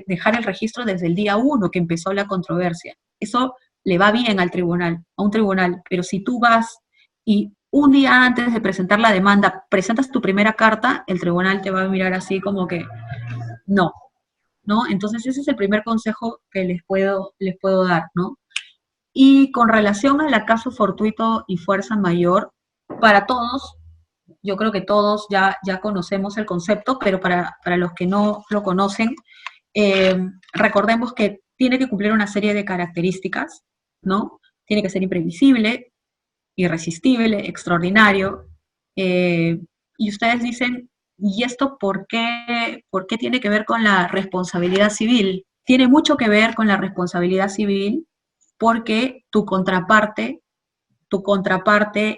dejar el registro desde el día 1 que empezó la controversia. Eso le va bien a un tribunal, pero si tú vas y un día antes de presentar la demanda presentas tu primera carta, el tribunal te va a mirar así como que no, ¿no? Entonces ese es el primer consejo que les puedo dar, ¿no? Y con relación al acaso fortuito y fuerza mayor, para todos, yo creo que todos ya conocemos el concepto, pero para los que no lo conocen, recordemos que tiene que cumplir una serie de características, ¿no? Tiene que ser imprevisible, irresistible, extraordinario, y ustedes dicen, ¿y esto por qué tiene que ver con la responsabilidad civil? Tiene mucho que ver con la responsabilidad civil porque tu contraparte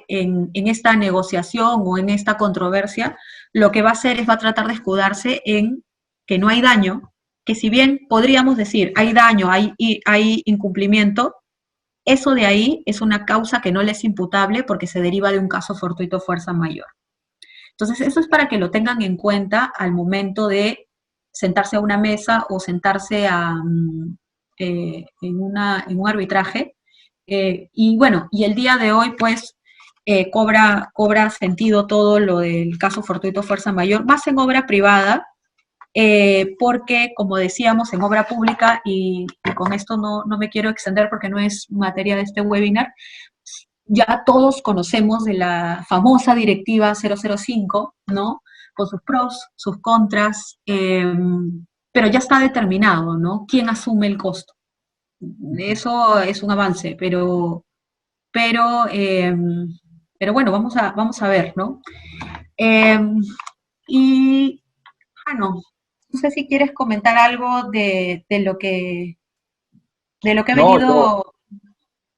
en esta negociación o en esta controversia, lo que va a hacer es va a tratar de escudarse en que no hay daño, que si bien podríamos decir hay daño, hay incumplimiento, eso de ahí es una causa que no le es imputable porque se deriva de un caso fortuito fuerza mayor. Entonces, eso es para que lo tengan en cuenta al momento de sentarse a una mesa o sentarse en un arbitraje. Y bueno, y el día de hoy, pues, cobra sentido todo lo del caso fortuito fuerza mayor, más en obra privada, porque, como decíamos, en obra pública, y con esto no me quiero extender porque no es materia de este webinar, ya todos conocemos de la famosa directiva 005, ¿no? Con sus pros, sus contras, pero ya está determinado, ¿no? ¿Quién asume el costo? Eso es un avance, pero, eh, pero bueno, vamos a ver, ¿no? Eh, y, no sé si quieres comentar algo de lo que he No, no,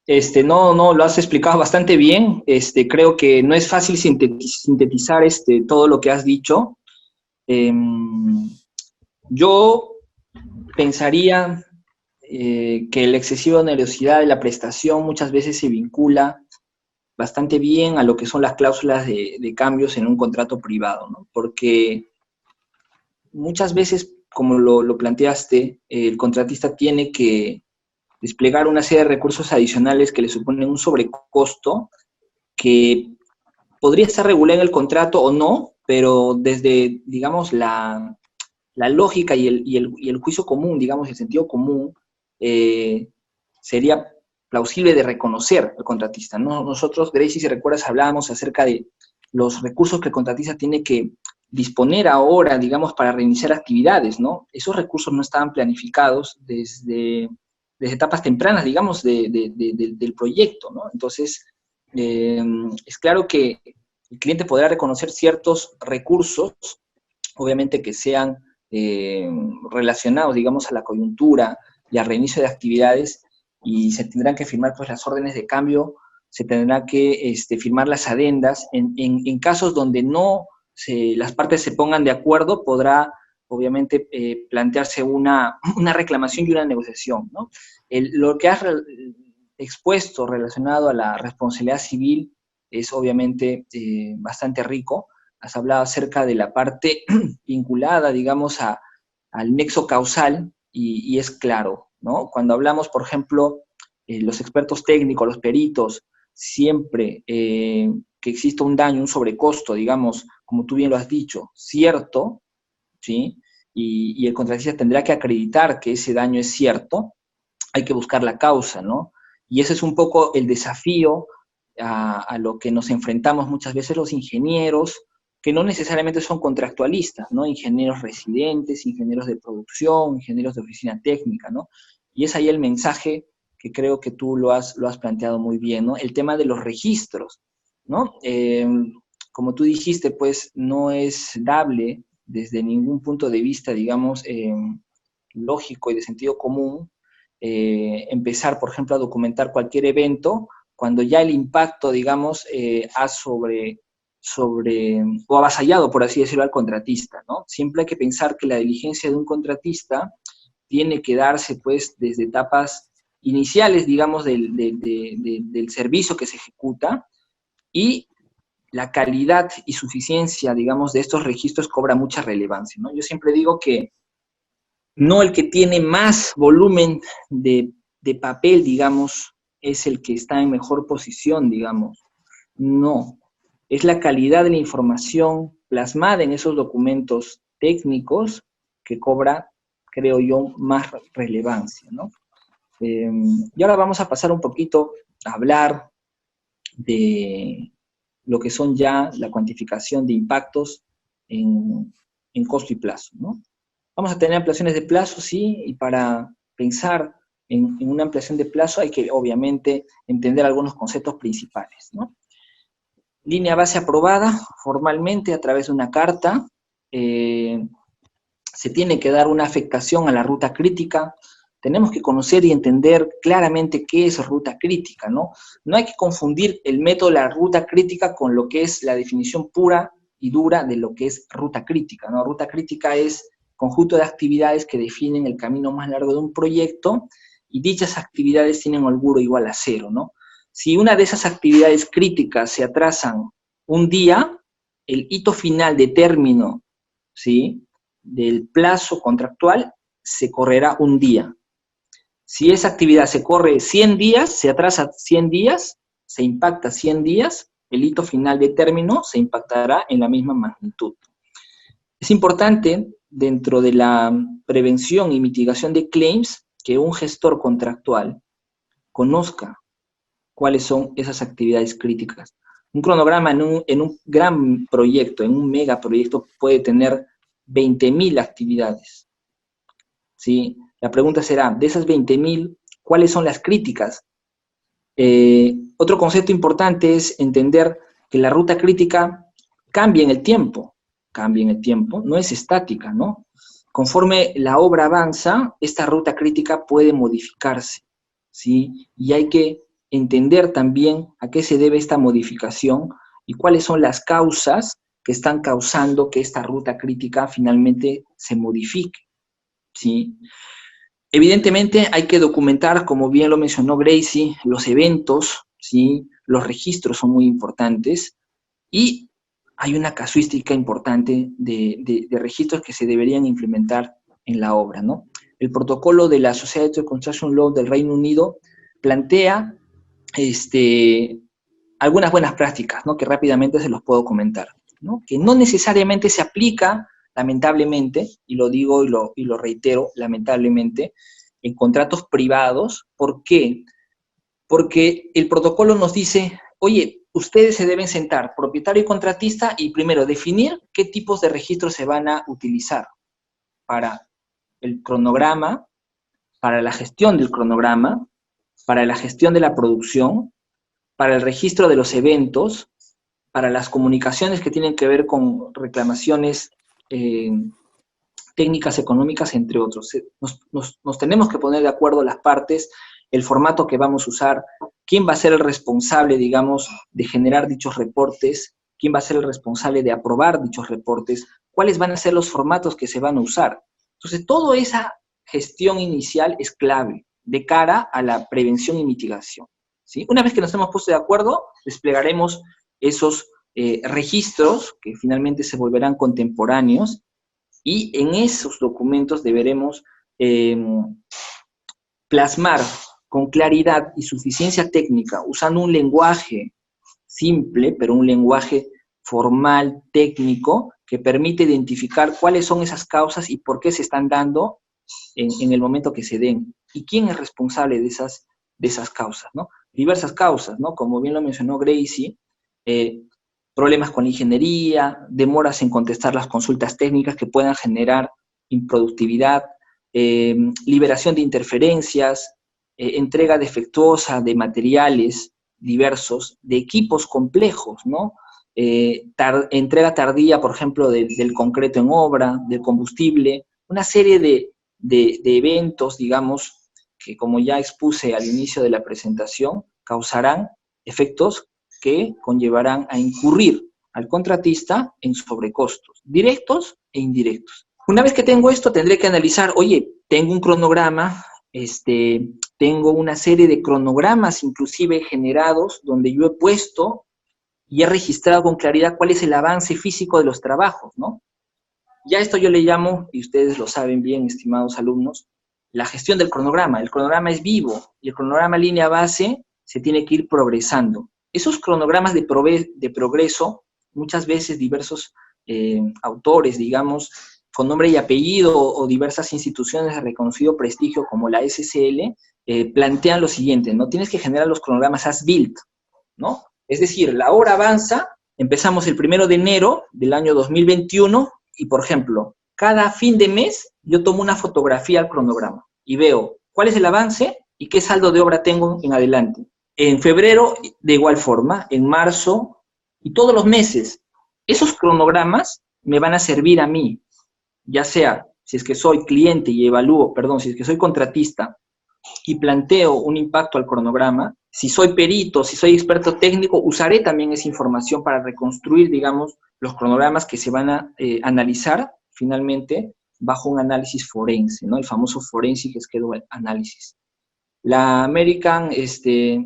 venido. no, lo has explicado bastante bien. Creo que no es fácil sintetizar todo lo que has dicho. Yo pensaría que la excesiva onerosidad de la prestación muchas veces se vincula bastante bien a lo que son las cláusulas de cambios en un contrato privado, ¿no? Porque muchas veces, como lo planteaste, el contratista tiene que desplegar una serie de recursos adicionales que le suponen un sobrecosto que podría estar regulado en el contrato o no, pero desde, digamos, la lógica y el juicio común, digamos, el sentido común, sería plausible de reconocer al contratista, ¿no? Nosotros, Gracie, si recuerdas, hablábamos acerca de los recursos que el contratista tiene que disponer ahora, digamos, para reiniciar actividades, ¿no? Esos recursos no estaban planificados desde etapas tempranas, digamos, del proyecto, ¿no? Entonces, es claro que el cliente podrá reconocer ciertos recursos, obviamente que sean relacionados, digamos, a la coyuntura y al reinicio de actividades, y se tendrán que firmar pues las órdenes de cambio, se tendrá que firmar las adendas. En casos donde no las partes se pongan de acuerdo, podrá obviamente plantearse una reclamación y una negociación, ¿no? Lo que has expuesto relacionado a la responsabilidad civil es obviamente bastante rico. Has hablado acerca de la parte vinculada, digamos, al nexo causal, y es claro, ¿no? Cuando hablamos, por ejemplo, los expertos técnicos, los peritos, siempre que exista un daño, un sobrecosto, digamos, como tú bien lo has dicho, cierto, ¿sí? Y el contratista tendrá que acreditar que ese daño es cierto, hay que buscar la causa, ¿no? Y ese es un poco el desafío a lo que nos enfrentamos muchas veces los ingenieros, que no necesariamente son contractualistas, ¿no? Ingenieros residentes, ingenieros de producción, ingenieros de oficina técnica, ¿no? Y es ahí el mensaje que creo que tú lo has planteado muy bien, ¿no? El tema de los registros, ¿no? Como tú dijiste, pues no es dable desde ningún punto de vista, digamos, lógico y de sentido común, empezar, por ejemplo, a documentar cualquier evento cuando ya el impacto, digamos, ha o avasallado, por así decirlo, al contratista, ¿no? Siempre hay que pensar que la diligencia de un contratista tiene que darse, pues, desde etapas iniciales, digamos, del servicio que se ejecuta, y la calidad y suficiencia, digamos, de estos registros cobra mucha relevancia, ¿no? Yo siempre digo que no el que tiene más volumen de papel, digamos, es el que está en mejor posición, digamos. No, es la calidad de la información plasmada en esos documentos técnicos que cobra, creo yo, más relevancia, ¿no? Y ahora vamos a pasar un poquito a hablar de lo que son ya la cuantificación de impactos en costo y plazo, ¿no? Vamos a tener ampliaciones de plazo, sí, y para pensar en una ampliación de plazo hay que, obviamente, entender algunos conceptos principales, ¿no? Línea base aprobada formalmente a través de una carta, se tiene que dar una afectación a la ruta crítica. Tenemos que conocer y entender claramente qué es ruta crítica, ¿no? No hay que confundir el método de la ruta crítica con lo que es la definición pura y dura de lo que es ruta crítica, ¿no? Ruta crítica es conjunto de actividades que definen el camino más largo de un proyecto, y dichas actividades tienen holguro igual a 0, ¿no? Si una de esas actividades críticas se atrasan un día, el hito final de término, ¿sí?, del plazo contractual se correrá un día. Si esa actividad se corre 100 días, se atrasa 100 días, se impacta 100 días, el hito final de término se impactará en la misma magnitud. Es importante dentro de la prevención y mitigación de claims que un gestor contractual conozca cuáles son esas actividades críticas. Un cronograma en un gran proyecto, en un megaproyecto, puede tener 20.000 actividades, ¿sí? La pregunta será, de esas 20.000, ¿cuáles son las críticas? Otro concepto importante es entender que la ruta crítica cambia en el tiempo, no es estática, ¿no? Conforme la obra avanza, esta ruta crítica puede modificarse, ¿sí? Y hay que entender también a qué se debe esta modificación y cuáles son las causas que están causando que esta ruta crítica finalmente se modifique, ¿sí? Evidentemente hay que documentar, como bien lo mencionó Gracie, los eventos, ¿sí? Los registros son muy importantes y hay una casuística importante de registros que se deberían implementar en la obra, ¿no? El protocolo de la Society of Construction Law del Reino Unido plantea algunas buenas prácticas, ¿no? Que rápidamente se los puedo comentar, ¿no? Que no necesariamente se aplica, lamentablemente, y lo digo y lo reitero, lamentablemente, en contratos privados. ¿Por qué? Porque el protocolo nos dice, oye, ustedes se deben sentar, propietario y contratista, y primero definir qué tipos de registros se van a utilizar para el cronograma, para la gestión del cronograma, para la gestión de la producción, para el registro de los eventos, para las comunicaciones que tienen que ver con reclamaciones técnicas económicas, entre otros. Nos tenemos que poner de acuerdo las partes, el formato que vamos a usar, quién va a ser el responsable, digamos, de generar dichos reportes, quién va a ser el responsable de aprobar dichos reportes, cuáles van a ser los formatos que se van a usar. Entonces, toda esa gestión inicial es clave de cara a la prevención y mitigación, ¿sí? Una vez que nos hemos puesto de acuerdo, desplegaremos esos registros que finalmente se volverán contemporáneos, y en esos documentos deberemos plasmar con claridad y suficiencia técnica, usando un lenguaje simple, pero un lenguaje formal, técnico, que permite identificar cuáles son esas causas y por qué se están dando en el momento que se den, y quién es responsable de esas causas, ¿no? Diversas causas, ¿no? Como bien lo mencionó Gracie, problemas con la ingeniería, demoras en contestar las consultas técnicas que puedan generar improductividad, liberación de interferencias, entrega defectuosa de materiales diversos, de equipos complejos, ¿no? Entrega tardía, por ejemplo, del concreto en obra, del combustible, una serie de eventos, digamos, que como ya expuse al inicio de la presentación, causarán efectos que conllevarán a incurrir al contratista en sobrecostos, directos e indirectos. Una vez que tengo esto, tendré que analizar, oye, tengo un cronograma, tengo una serie de cronogramas inclusive generados, donde yo he puesto y he registrado con claridad cuál es el avance físico de los trabajos, ¿no? Ya esto yo le llamo, y ustedes lo saben bien, estimados alumnos, la gestión del cronograma. El cronograma es vivo, y el cronograma línea base se tiene que ir progresando. Esos cronogramas de progreso, muchas veces diversos autores, digamos, con nombre y apellido, o diversas instituciones de reconocido prestigio como la SCL, plantean lo siguiente, ¿no? Tienes que generar los cronogramas as built, ¿no? Es decir, la obra avanza, empezamos el 1 de enero del año 2021, y, por ejemplo, cada fin de mes yo tomo una fotografía al cronograma y veo cuál es el avance y qué saldo de obra tengo en adelante. En febrero, de igual forma, en marzo, y todos los meses. Esos cronogramas me van a servir a mí, ya sea si es que soy cliente y si es que soy contratista y planteo un impacto al cronograma, si soy perito, si soy experto técnico, usaré también esa información para reconstruir, digamos, los cronogramas que se van a analizar finalmente bajo un análisis forense, ¿no? El famoso Forensic Schedule Analysis. La American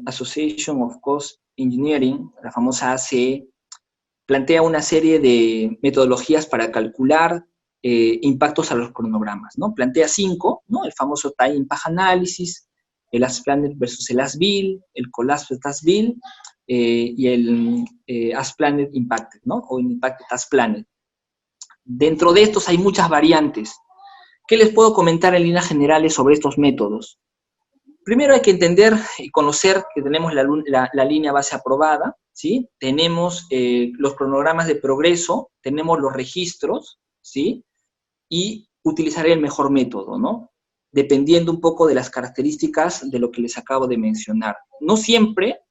Association of Cost Engineering, la famosa ACE, plantea una serie de metodologías para calcular impactos a los cronogramas, ¿no? Plantea 5, ¿no? El famoso Time Impact Analysis, el As-Planned versus el As-Built, el Collapsed As-Built, y el As-Planned Impacted, ¿no? O Impacted As-Planned. Dentro de estos hay muchas variantes. ¿Qué les puedo comentar en líneas generales sobre estos métodos? Primero hay que entender y conocer que tenemos la línea base aprobada, ¿sí? Tenemos los cronogramas de progreso, tenemos los registros, ¿sí? Y utilizaré el mejor método, ¿no? Dependiendo un poco de las características de lo que les acabo de mencionar. No siempre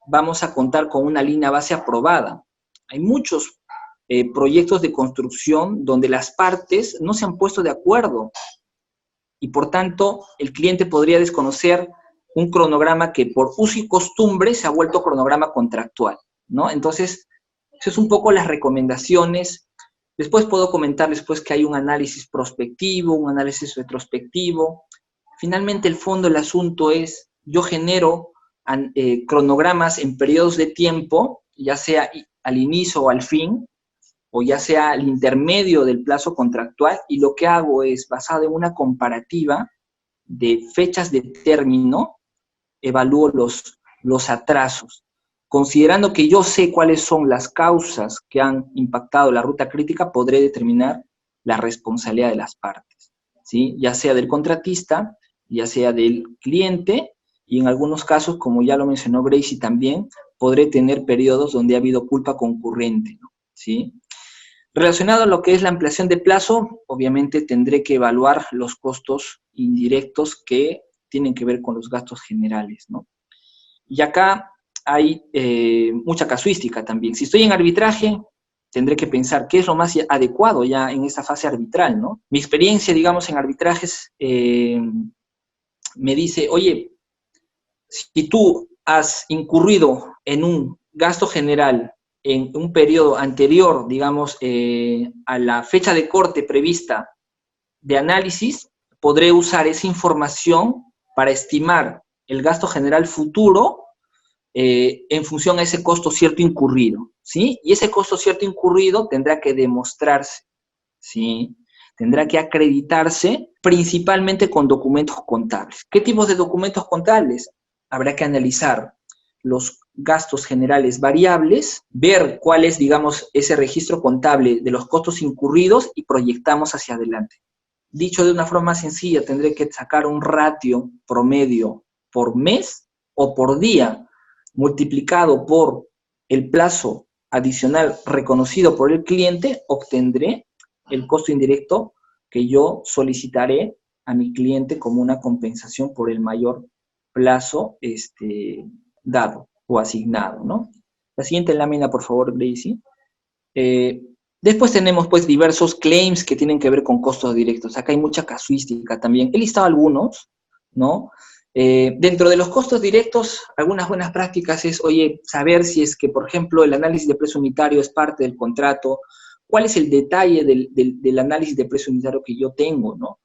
vamos a contar con una línea base aprobada. Hay muchos proyectos de construcción donde las partes no se han puesto de acuerdo y por tanto el cliente podría desconocer un cronograma que por uso y costumbre se ha vuelto cronograma contractual, ¿no? Entonces, eso es un poco las recomendaciones. Después puedo comentarles pues, que hay un análisis prospectivo, un análisis retrospectivo. Finalmente, el fondo del asunto es, yo genero cronogramas en periodos de tiempo, ya sea al inicio o al fin, o ya sea al intermedio del plazo contractual, y lo que hago es, basado en una comparativa de fechas de término, evalúo los atrasos. Considerando que yo sé cuáles son las causas que han impactado la ruta crítica, podré determinar la responsabilidad de las partes, ¿sí? Ya sea del contratista, ya sea del cliente, y en algunos casos, como ya lo mencionó Gracie también, podré tener periodos donde ha habido culpa concurrente, ¿no? ¿Sí? Relacionado a lo que es la ampliación de plazo, obviamente tendré que evaluar los costos indirectos que tienen que ver con los gastos generales, ¿no? Y acá hay mucha casuística también. Si estoy en arbitraje, tendré que pensar qué es lo más adecuado ya en esta fase arbitral, ¿no? Mi experiencia, digamos, en arbitrajes me dice, oye, si tú has incurrido en un gasto general en un periodo anterior, digamos, a la fecha de corte prevista de análisis, podré usar esa información para estimar el gasto general futuro en función a ese costo cierto incurrido, ¿sí? Y ese costo cierto incurrido tendrá que demostrarse, ¿sí? Tendrá que acreditarse principalmente con documentos contables. ¿Qué tipos de documentos contables? Habrá que analizar los gastos generales variables, ver cuál es, digamos, ese registro contable de los costos incurridos y proyectamos hacia adelante. Dicho de una forma sencilla, tendré que sacar un ratio promedio por mes o por día, multiplicado por el plazo adicional reconocido por el cliente, obtendré el costo indirecto que yo solicitaré a mi cliente como una compensación por el mayor plazo dado o asignado, ¿no? La siguiente lámina, por favor, Gracie. Después tenemos, pues, diversos claims que tienen que ver con costos directos. Acá hay mucha casuística también. He listado algunos, ¿no? Dentro de los costos directos, algunas buenas prácticas es, oye, saber si es que, por ejemplo, el análisis de precio unitario es parte del contrato, cuál es el detalle del análisis de precio unitario que yo tengo, ¿no?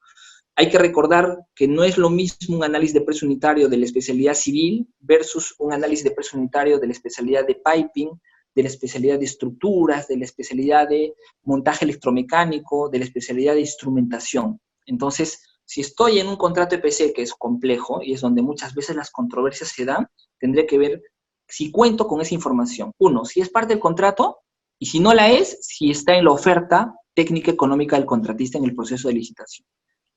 Hay que recordar que no es lo mismo un análisis de precio unitario de la especialidad civil versus un análisis de precio unitario de la especialidad de piping, de la especialidad de estructuras, de la especialidad de montaje electromecánico, de la especialidad de instrumentación. Entonces, si estoy en un contrato EPC que es complejo y es donde muchas veces las controversias se dan, tendré que ver si cuento con esa información. Uno, si es parte del contrato, y si no la es, si está en la oferta técnica económica del contratista en el proceso de licitación.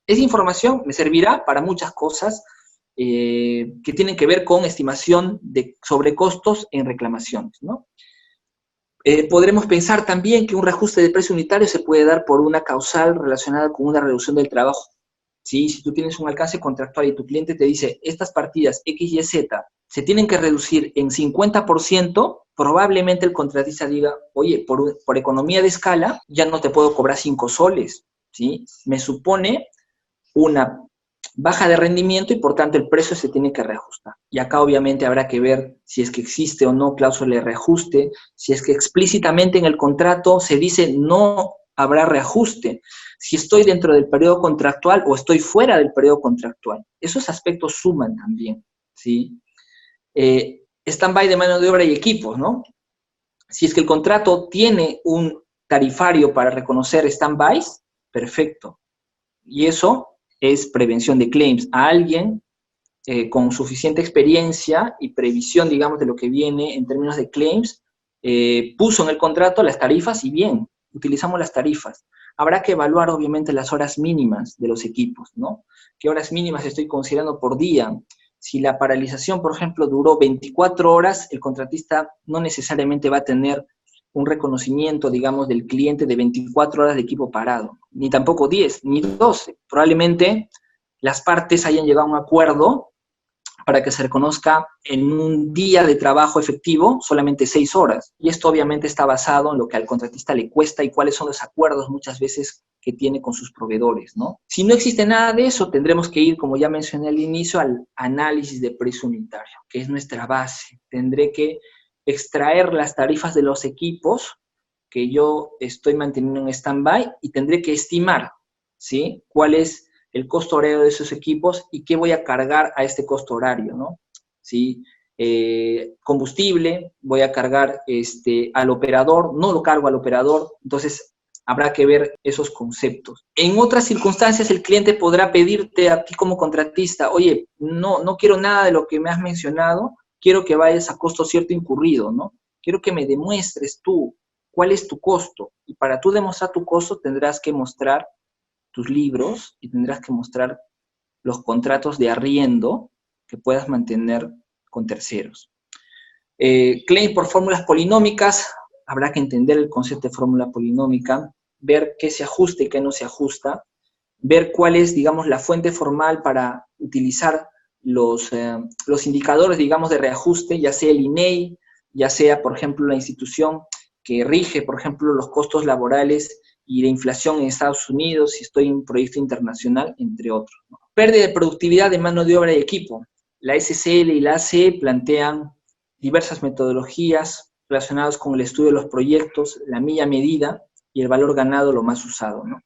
Esa información me servirá para muchas cosas que tienen que ver con estimación de sobrecostos en reclamaciones, ¿no? Podremos pensar también que un reajuste de precio unitario se puede dar por una causal relacionada con una reducción del trabajo. ¿Sí? Si tú tienes un alcance contractual y tu cliente te dice, estas partidas X, Y, Z se tienen que reducir en 50%, probablemente el contratista diga, oye, por economía de escala, ya no te puedo cobrar 5 soles, ¿sí? Me supone una baja de rendimiento y por tanto el precio se tiene que reajustar. Y acá obviamente habrá que ver si es que existe o no cláusula de reajuste, si es que explícitamente en el contrato se dice no habrá reajuste, si estoy dentro del periodo contractual o estoy fuera del periodo contractual. Esos aspectos suman también, ¿sí? Stand-by de mano de obra y equipos, ¿no? Si es que el contrato tiene un tarifario para reconocer stand-bys, perfecto. Y eso es prevención de claims. A alguien con suficiente experiencia y previsión, digamos, de lo que viene en términos de claims, puso en el contrato las tarifas y bien, utilizamos las tarifas. Habrá que evaluar, obviamente, las horas mínimas de los equipos, ¿no? ¿Qué horas mínimas estoy considerando por día? Si la paralización, por ejemplo, duró 24 horas, el contratista no necesariamente va a tener un reconocimiento, digamos, del cliente de 24 horas de equipo parado, ni tampoco 10, ni 12. Probablemente las partes hayan llegado a un acuerdo para que se reconozca en un día de trabajo efectivo solamente 6 horas. Y esto obviamente está basado en lo que al contratista le cuesta y cuáles son los acuerdos muchas veces que tiene con sus proveedores, ¿no? Si no existe nada de eso, tendremos que ir, como ya mencioné al inicio, al análisis de precio unitario, que es nuestra base. Tendré que extraer las tarifas de los equipos que yo estoy manteniendo en stand-by y tendré que estimar, ¿sí?, cuál es el costo horario de esos equipos y qué voy a cargar a este costo horario, ¿no? ¿Sí? Combustible, voy a cargar al operador, no lo cargo al operador, entonces habrá que ver esos conceptos. En otras circunstancias el cliente podrá pedirte a ti como contratista, oye, no quiero nada de lo que me has mencionado, quiero que vayas a costo cierto incurrido, ¿no? Quiero que me demuestres tú cuál es tu costo, y para tú demostrar tu costo tendrás que mostrar tus libros y tendrás que mostrar los contratos de arriendo que puedas mantener con terceros. Claim por fórmulas polinómicas, habrá que entender el concepto de fórmula polinómica, ver qué se ajusta y qué no se ajusta, ver cuál es, digamos, la fuente formal para utilizar los indicadores, digamos, de reajuste, ya sea el INEI, ya sea, por ejemplo, la institución que rige, por ejemplo, los costos laborales y la inflación en Estados Unidos, si estoy en un proyecto internacional, entre otros, ¿no? Pérdida de productividad de mano de obra y equipo. La SCL y la ACE plantean diversas metodologías relacionadas con el estudio de los proyectos, la milla medida y el valor ganado, lo más usado, ¿no?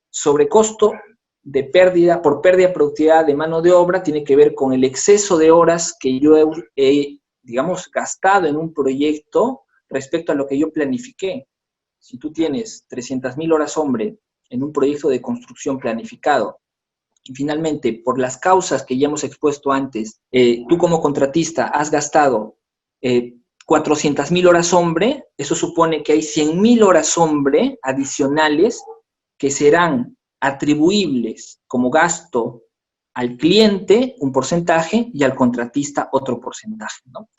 Sobrecosto de pérdida, por pérdida de productividad de mano de obra, tiene que ver con el exceso de horas que yo he digamos, gastado en un proyecto respecto a lo que yo planifiqué. Si tú tienes 300,000 horas hombre en un proyecto de construcción planificado, y finalmente, por las causas que ya hemos expuesto antes, tú como contratista has gastado 400,000 horas hombre, eso supone que hay 100,000 horas hombre adicionales que serán atribuibles como gasto al cliente un porcentaje y al contratista otro porcentaje, ¿no?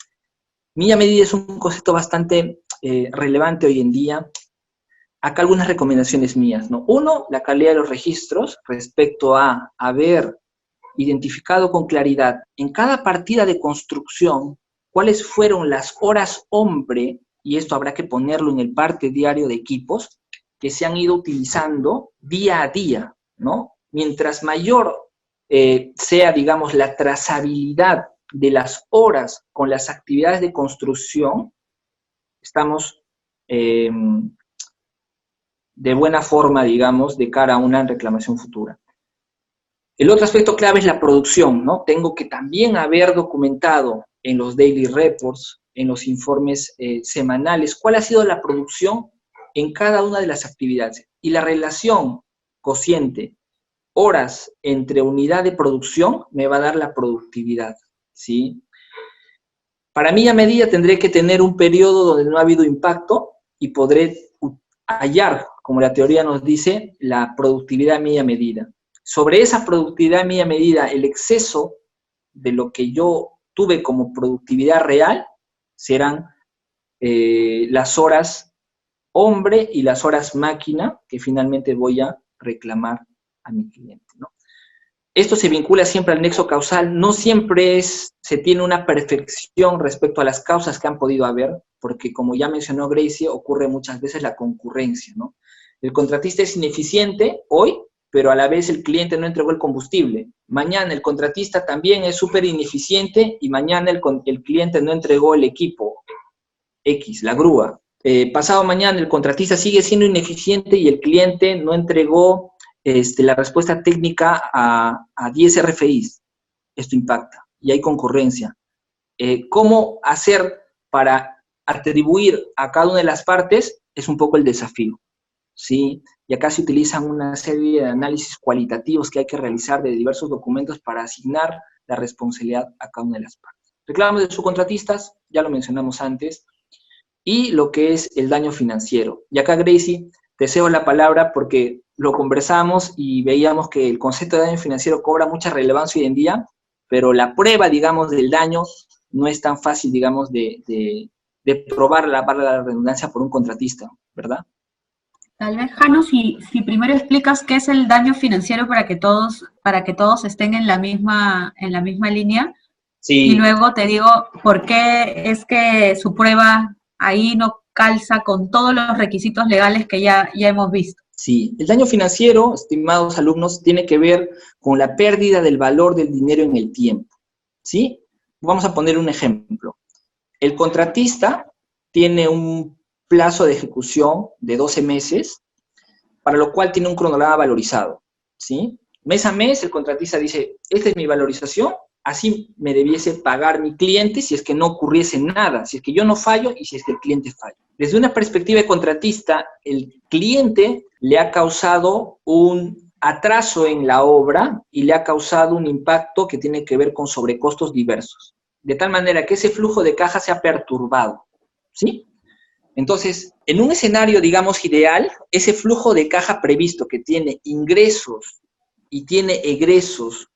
Milla medida es un concepto bastante relevante hoy en día. Acá algunas recomendaciones mías, ¿no? Uno, la calidad de los registros respecto a haber identificado con claridad en cada partida de construcción cuáles fueron las horas hombre, y esto habrá que ponerlo en el parte diario de equipos, que se han ido utilizando día a día, ¿no? Mientras mayor sea, digamos, la trazabilidad de las horas con las actividades de construcción, estamos de buena forma, digamos, de cara a una reclamación futura. El otro aspecto clave es la producción, ¿no? Tengo que también haber documentado en los daily reports, en los informes semanales, cuál ha sido la producción en cada una de las actividades. Y la relación cociente horas entre unidad de producción me va a dar la productividad, ¿sí? Para mí, a medida tendré que tener un periodo donde no ha habido impacto y podré hallar, como la teoría nos dice, la productividad media medida. Sobre esa productividad media medida, el exceso de lo que yo tuve como productividad real serán las horas hombre y las horas máquina que finalmente voy a reclamar a mi cliente, ¿no? Esto se vincula siempre al nexo causal, no siempre se tiene una perfección respecto a las causas que han podido haber, porque como ya mencionó Gracie, ocurre muchas veces la concurrencia, ¿no? El contratista es ineficiente hoy, pero a la vez el cliente no entregó el combustible. Mañana el contratista también es súper ineficiente y mañana el cliente no entregó el equipo X, la grúa. Pasado mañana el contratista sigue siendo ineficiente y el cliente no entregó la respuesta técnica a 10 RFIs. Esto impacta y hay concurrencia. ¿Cómo hacer para atribuir a cada una de las partes? Es un poco el desafío, ¿sí? Y acá se utilizan una serie de análisis cualitativos que hay que realizar de diversos documentos para asignar la responsabilidad a cada una de las partes. Reclamos de subcontratistas, ya lo mencionamos antes. y lo que es el daño financiero. Y acá, Gracie, te cedo la palabra porque lo conversamos y veíamos que el concepto de daño financiero cobra mucha relevancia hoy en día, pero la prueba, digamos, del daño no es tan fácil, digamos, de probar para la redundancia por un contratista, ¿verdad? Tal vez, Jano, si primero explicas qué es el daño financiero para que todos estén en la misma línea, y Sí, luego te digo por qué es que su prueba ahí no calza con todos los requisitos legales que ya hemos visto. sí. El daño financiero, estimados alumnos, tiene que ver con la pérdida del valor del dinero en el tiempo, ¿sí? Vamos a poner un ejemplo. El contratista tiene un plazo de ejecución de 12 meses, para lo cual tiene un cronograma valorizado, ¿sí? Mes a mes el contratista dice, esta es mi valorización, así me debiese pagar mi cliente si es que no ocurriese nada, si es que yo no fallo y si es que el cliente falla. Desde una perspectiva de contratista, el cliente le ha causado un atraso en la obra y le ha causado un impacto que tiene que ver con sobrecostos diversos, de tal manera que ese flujo de caja se ha perturbado, ¿sí? Entonces, en un escenario, digamos, ideal, ese flujo de caja previsto que tiene ingresos y tiene egresos,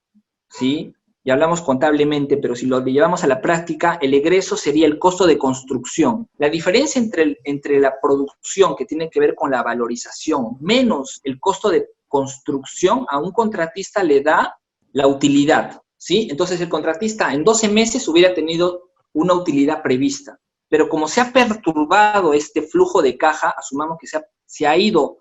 ¿sí? Y hablamos contablemente, pero si lo llevamos a la práctica, el egreso sería el costo de construcción. La diferencia entre la producción, que tiene que ver con la valorización, menos el costo de construcción, a un contratista le da la utilidad, ¿sí? Entonces, el contratista en 12 meses hubiera tenido una utilidad prevista. Pero como se ha perturbado este flujo de caja, asumamos que se ha ido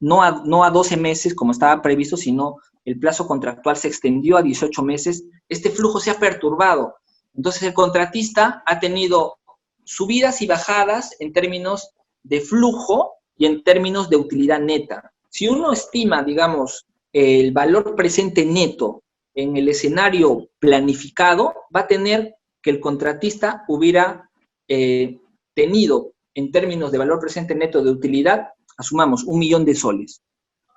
no a 12 meses como estaba previsto, sino el plazo contractual se extendió a 18 meses, este flujo se ha perturbado. Entonces el contratista ha tenido subidas y bajadas en términos de flujo y en términos de utilidad neta. Si uno estima, digamos, el valor presente neto en el escenario planificado, va a tener que el contratista hubiera tenido en términos de valor presente neto de utilidad, asumamos, 1.000.000 de soles.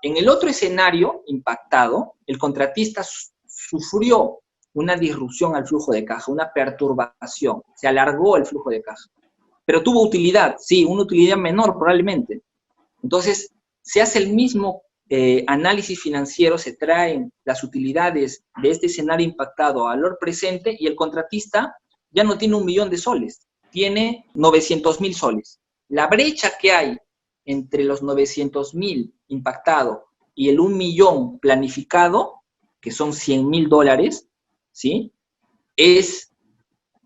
En el otro escenario impactado, el contratista sufrió una disrupción al flujo de caja, una perturbación, se alargó el flujo de caja, pero tuvo utilidad, sí, una utilidad menor probablemente. Entonces, se hace el mismo análisis financiero, se traen las utilidades de este escenario impactado a valor presente y el contratista ya no tiene 1.000.000 de soles, tiene 900.000 soles. La brecha que hay entre los 900.000 impactado y el 1.000.000 planificado, que son $100.000, ¿sí? Es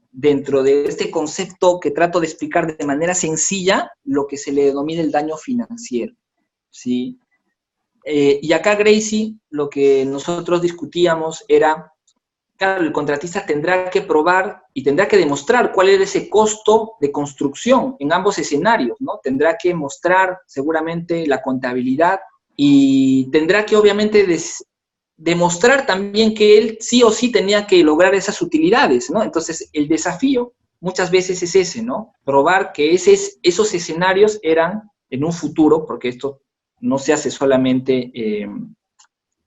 dentro de este concepto que trato de explicar de manera sencilla lo que se le denomina el daño financiero, ¿sí? Y acá, Gracie, lo que nosotros discutíamos era, claro, el contratista tendrá que probar y tendrá que demostrar cuál es ese costo de construcción en ambos escenarios, ¿no? Tendrá que mostrar seguramente la contabilidad y tendrá que obviamente demostrar también que él sí o sí tenía que lograr esas utilidades, ¿no? Entonces, el desafío muchas veces es ese, ¿no? Probar que esos escenarios eran en un futuro, porque esto no se hace solamente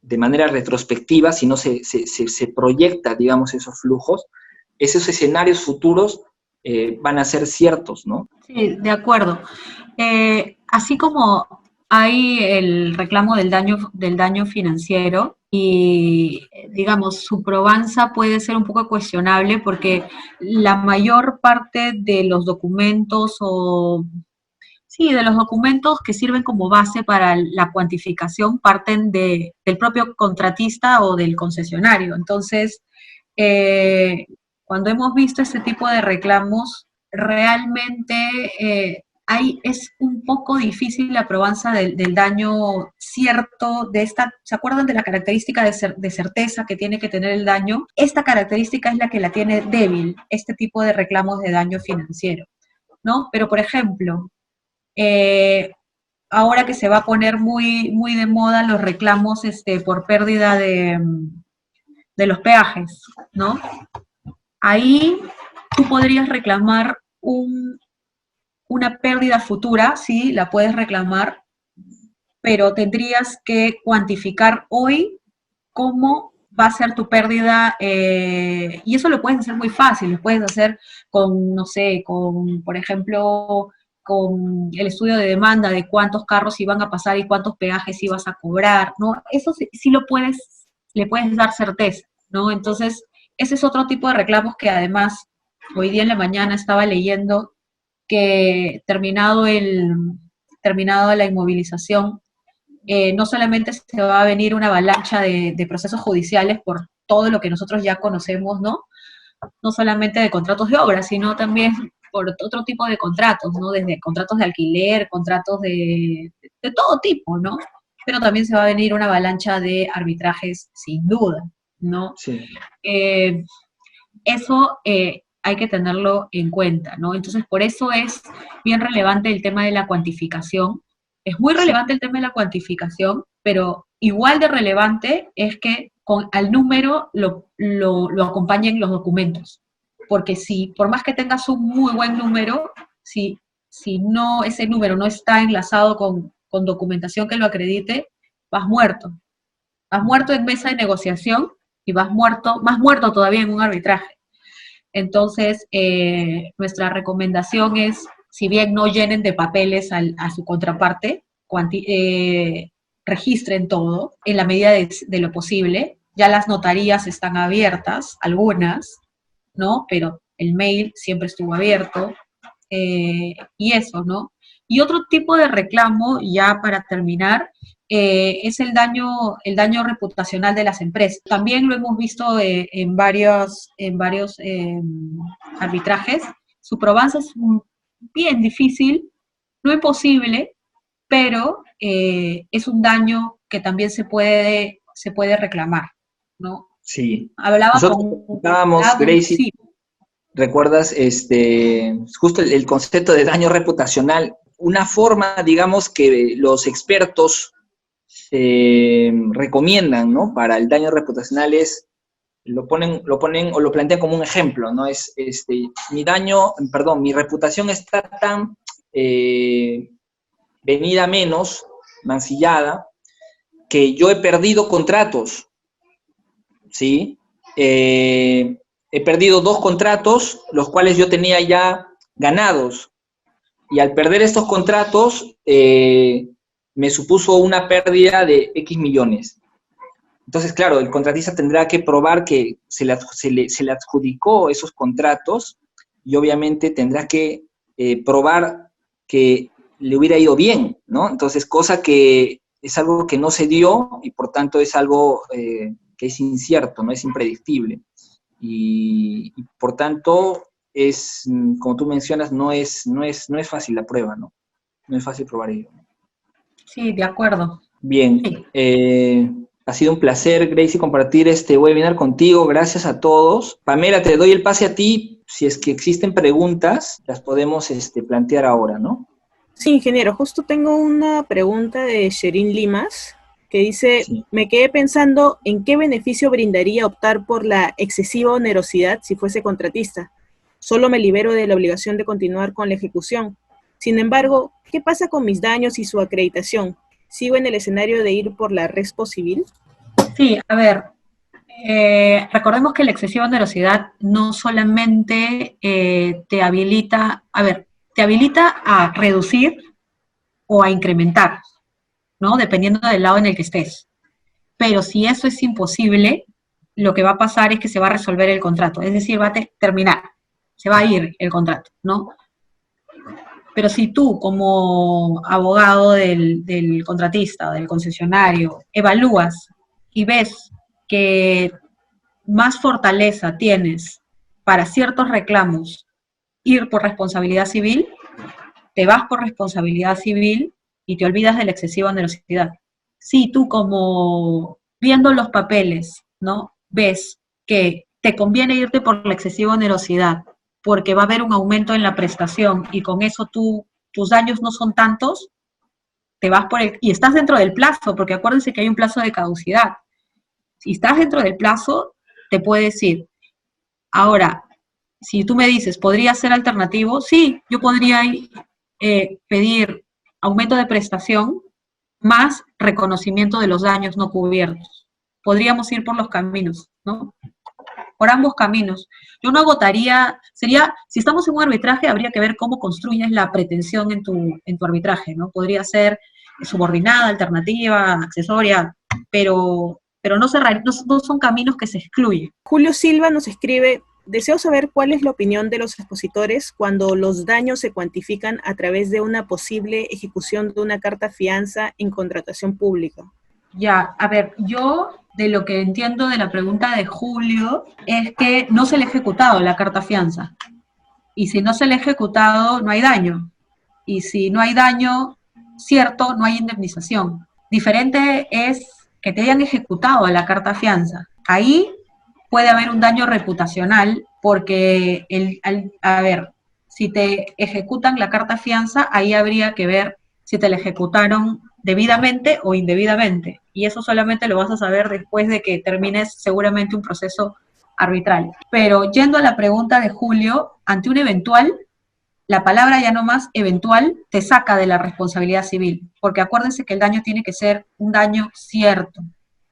de manera retrospectiva, sino se proyecta, digamos, esos flujos, esos escenarios futuros van a ser ciertos, ¿no? Sí, de acuerdo. Así como hay el reclamo del daño financiero y, digamos, su probanza puede ser un poco cuestionable porque la mayor parte de los documentos sí, de los documentos que sirven como base para la cuantificación parten del propio contratista o del concesionario. Entonces, eh, cuando hemos visto este tipo de reclamos, realmente es un poco difícil la probanza del daño cierto de esta, ¿se acuerdan de la característica de certeza que tiene que tener el daño? Esta característica es la que la tiene débil, este tipo de reclamos de daño financiero, ¿no? Pero, por ejemplo, eh, ahora que se va a poner muy de moda los reclamos por pérdida de los peajes, ¿no? Ahí tú podrías reclamar una pérdida futura, sí, la puedes reclamar, pero tendrías que cuantificar hoy cómo va a ser tu pérdida, y eso lo puedes hacer muy fácil, lo puedes hacer con, no sé, con, por ejemplo, con el estudio de demanda de cuántos carros iban a pasar y cuántos peajes ibas a cobrar, ¿no? Eso sí, sí lo puedes, le puedes dar certeza, ¿no? Entonces, ese es otro tipo de reclamos que además hoy día en la mañana estaba leyendo que terminado la inmovilización, no solamente se va a venir una avalancha de procesos judiciales por todo lo que nosotros ya conocemos, ¿no? No solamente de contratos de obra, sino también por otro tipo de contratos, ¿no? Desde contratos de alquiler, contratos de todo tipo, ¿no? Pero también se va a venir una avalancha de arbitrajes sin duda, ¿no? Sí. Eh, Eso hay que tenerlo en cuenta, ¿no? Entonces, por eso es bien relevante el tema de la cuantificación. Es muy Sí. relevante el tema de la cuantificación, pero igual de relevante es que al número lo acompañen los documentos. Porque si, por más que tengas un muy buen número, si no, ese número no está enlazado con documentación que lo acredite, vas muerto. Vas muerto en mesa de negociación y vas muerto, más muerto todavía en un arbitraje. Entonces, nuestra recomendación es, si bien no llenen de papeles a su contraparte, registren todo en la medida de lo posible. Ya las notarías están abiertas, algunas, ¿no? Pero el mail siempre estuvo abierto. Y eso, ¿no? Y otro tipo de reclamo, ya para terminar, es el daño reputacional de las empresas. También lo hemos visto en varios arbitrajes. Su probanza es bien difícil, no imposible, pero es un daño que también se puede reclamar, ¿no? Sí. Hablaba Nosotros con un estábamos, abogado, Gracie, sí, ¿recuerdas justo el concepto de daño reputacional? Una forma, digamos, que los expertos recomiendan, ¿no? Para el daño reputacional es, lo ponen o lo plantean como un ejemplo, ¿no? Es, mi reputación está tan venida menos, mancillada, que yo he perdido contratos, ¿sí? He perdido 2 contratos, los cuales yo tenía ya ganados, y al perder estos contratos, me supuso una pérdida de X millones. Entonces, claro, el contratista tendrá que probar que se le adjudicó esos contratos y obviamente tendrá que probar que le hubiera ido bien, ¿no? Entonces, cosa que es algo que no se dio y por tanto es algo que es incierto, no es impredictible. Y por tanto, como tú mencionas, no es fácil la prueba, ¿no? No es fácil probar ello. sí, de acuerdo. Bien, Sí. ha sido un placer, Gracie, compartir este webinar contigo. Gracias a todos. Pamela, te doy el pase a ti. Si es que existen preguntas, las podemos plantear ahora, ¿no? Sí, ingeniero, justo tengo una pregunta de Sherin Limas que dice, Sí. me quedé pensando en qué beneficio brindaría optar por la excesiva onerosidad si fuese contratista. Solo me libero de la obligación de continuar con la ejecución. Sin embargo, ¿qué pasa con mis daños y su acreditación? ¿Sigo en el escenario de ir por la respo civil? Sí, a ver, recordemos que la excesiva onerosidad no solamente te habilita, te habilita a reducir o a incrementar, ¿no? Dependiendo del lado en el que estés. Pero si eso es imposible, lo que va a pasar es que se va a resolver el contrato, es decir, va a terminar, se va a ir el contrato, ¿no? Pero si tú, como abogado del contratista o del concesionario, evalúas y ves que más fortaleza tienes para ciertos reclamos ir por responsabilidad civil, te vas por responsabilidad civil y te olvidas de la excesiva onerosidad. Si tú, como viendo los papeles, ¿no? Ves que te conviene irte por la excesiva onerosidad porque va a haber un aumento en la prestación y con eso tus daños no son tantos, te vas y estás dentro del plazo, porque acuérdense que hay un plazo de caducidad. Si estás dentro del plazo, te puedes ir. Ahora, si tú me dices, ¿podría ser alternativo? Sí, yo podría pedir aumento de prestación más reconocimiento de los daños no cubiertos. podríamos ir por los caminos, ¿no? Por ambos caminos. Yo no agotaría, sería, si estamos en un arbitraje, habría que ver cómo construyes la pretensión en tu arbitraje, ¿no? Podría ser subordinada, alternativa, accesoria, pero no, no son caminos que se excluyen. Julio Silva nos escribe: deseo saber cuál es la opinión de los expositores cuando los daños se cuantifican a través de una posible ejecución de una carta fianza en contratación pública. Ya, a ver, yo de lo que entiendo de la pregunta de Julio es que no se le ha ejecutado la carta fianza. Y si no se le ha ejecutado, no hay daño. Y si no hay daño cierto, no hay indemnización. Diferente es que te hayan ejecutado la carta fianza. Ahí puede haber un daño reputacional porque, a ver, si te ejecutan la carta fianza, ahí habría que ver si te la ejecutaron debidamente o indebidamente. Y eso solamente lo vas a saber después de que termines seguramente un proceso arbitral. Pero yendo a la pregunta de Julio, ante un eventual, la palabra ya no más eventual te saca de la responsabilidad civil, porque acuérdense que el daño tiene que ser un daño cierto.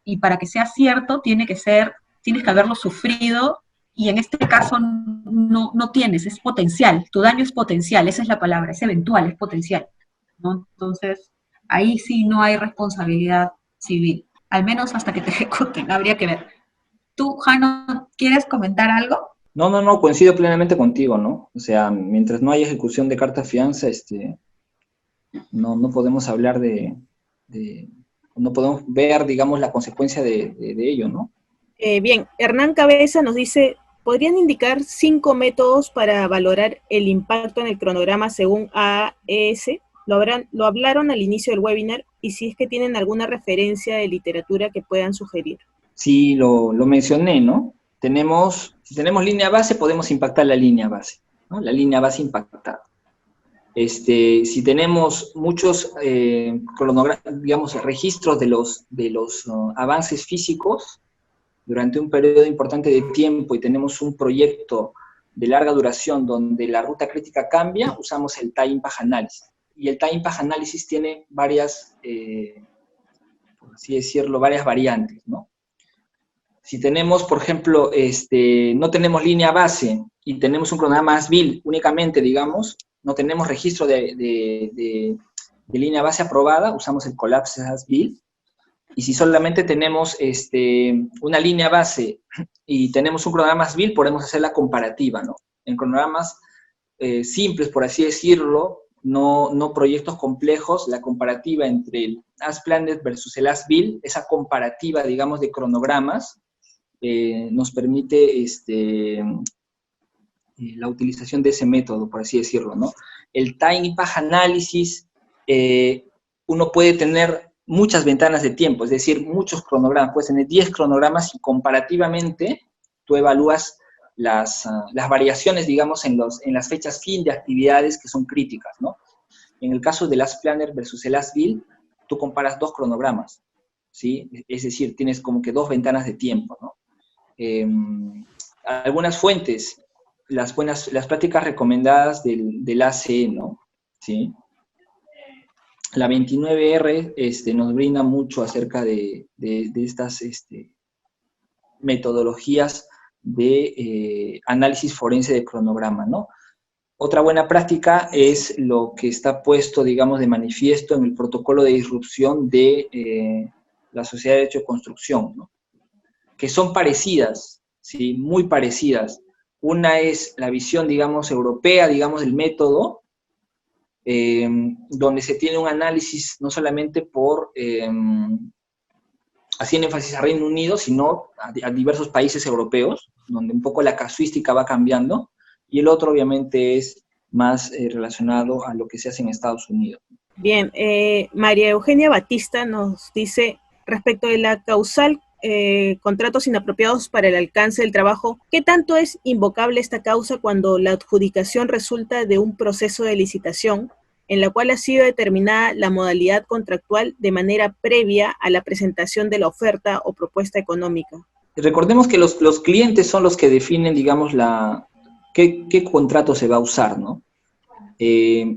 Y para que sea cierto, tienes que haberlo sufrido, y en este caso no tienes, es potencial, tu daño es potencial, esa es la palabra, es eventual, es potencial, ¿no? Entonces, ahí sí no hay responsabilidad civil, al menos hasta que te ejecuten, habría que ver. ¿Tú, Jano, quieres comentar algo? No, coincido plenamente contigo, ¿no? O sea, mientras no haya ejecución de carta fianza, no podemos hablar no podemos ver, digamos, la consecuencia de ello, ¿no? Bien, Hernán Cabeza nos dice: ¿podrían indicar 5 métodos para valorar el impacto en el cronograma según AES? Lo hablaron al inicio del webinar, y si es que tienen alguna referencia de literatura que puedan sugerir. Sí, lo mencioné, ¿no? Si tenemos línea base, podemos impactar la línea base, ¿no? La línea base impactada. Si tenemos muchos digamos, registros de los avances físicos durante un periodo importante de tiempo y tenemos un proyecto de larga duración donde la ruta crítica cambia, usamos el Time Impact Analysis. Y el Time Impact Analysis tiene varias, por así decirlo, varias variantes, ¿no? Si tenemos, por ejemplo, no tenemos línea base y tenemos un cronograma as-built únicamente, digamos, no tenemos registro de línea base aprobada, usamos el Collapse as-built. Y si solamente tenemos una línea base y tenemos un cronograma as-built, podemos hacer la comparativa, ¿no? En cronogramas simples, por así decirlo, no proyectos complejos, la comparativa entre el as-planned versus el as-built, esa comparativa, digamos, de cronogramas, nos permite la utilización de ese método, por así decirlo, ¿no? El Time Impact Analysis, uno puede tener muchas ventanas de tiempo, es decir, muchos cronogramas, puedes tener 10 cronogramas y comparativamente tú evalúas las variaciones, digamos, en las fechas fin de actividades que son críticas, ¿no? En el caso del as-planner versus el as-built, tú comparas 2 cronogramas, ¿sí? Es decir, tienes como que 2 ventanas de tiempo, ¿no? Algunas fuentes, las prácticas recomendadas del ACE, ¿no? ¿Sí? La 29R nos brinda mucho acerca de estas metodologías de análisis forense de cronograma, ¿no? Otra buena práctica es lo que está puesto, digamos, de manifiesto en el protocolo de disrupción de la Sociedad de Derecho de Construcción, ¿no? Que son parecidas, ¿sí? Muy parecidas. Una es la visión, digamos, europea, digamos, del método, donde se tiene un análisis no solamente haciendo énfasis a Reino Unido, sino a diversos países europeos, donde un poco la casuística va cambiando, y el otro obviamente es más relacionado a lo que se hace en Estados Unidos. Bien, María Eugenia Batista nos dice, respecto de la causal contratos inapropiados para el alcance del trabajo, ¿qué tanto es invocable esta causa cuando la adjudicación resulta de un proceso de licitación en la cual ha sido determinada la modalidad contractual de manera previa a la presentación de la oferta o propuesta económica? Recordemos que los clientes son los que definen, digamos, qué contrato se va a usar, ¿no?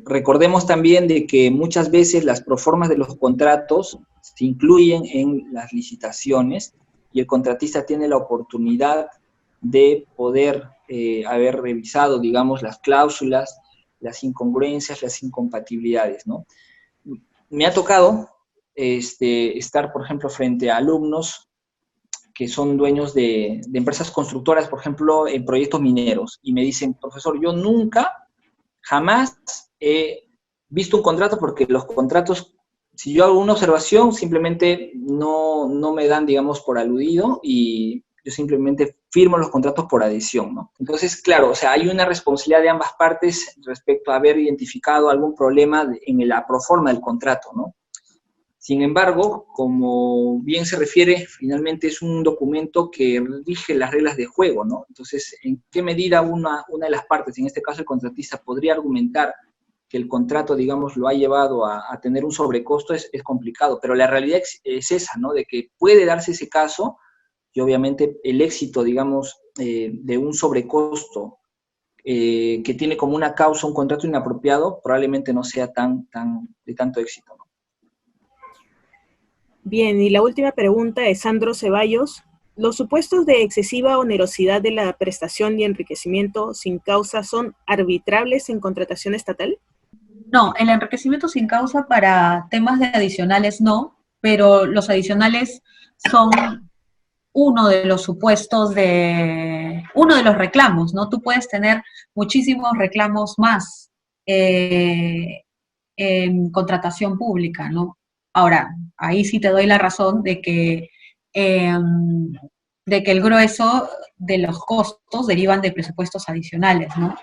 Recordemos también de que muchas veces las proformas de los contratos se incluyen en las licitaciones y el contratista tiene la oportunidad de poder haber revisado, digamos, las cláusulas, las incongruencias, las incompatibilidades, ¿no? Me ha tocado estar, por ejemplo, frente a alumnos que son dueños de empresas constructoras, por ejemplo, en proyectos mineros, y me dicen, profesor, yo nunca, jamás he visto un contrato, porque los contratos, si yo hago una observación, simplemente no me dan, digamos, por aludido, y yo simplemente firmo los contratos por adhesión, ¿no? Entonces, claro, o sea, hay una responsabilidad de ambas partes respecto a haber identificado algún problema en la proforma del contrato, ¿no? Sin embargo, como bien se refiere, finalmente es un documento que rige las reglas de juego, ¿no? Entonces, ¿en qué medida una de las partes, en este caso el contratista, podría argumentar que el contrato, digamos, lo ha llevado a tener un sobrecosto? Es complicado, pero la realidad es esa, ¿no? De que puede darse ese caso, y obviamente el éxito, digamos, de un sobrecosto que tiene como una causa un contrato inapropiado, probablemente no sea de tanto éxito, ¿no? Bien, y la última pregunta de Sandro Ceballos. ¿Los supuestos de excesiva onerosidad de la prestación y enriquecimiento sin causa son arbitrables en contratación estatal? No, el enriquecimiento sin causa para temas de adicionales no, pero los adicionales son uno de los supuestos uno de los reclamos, ¿no? Tú puedes tener muchísimos reclamos más en contratación pública, ¿no? Ahora, ahí sí te doy la razón de que el grueso de los costos derivan de presupuestos adicionales, ¿no?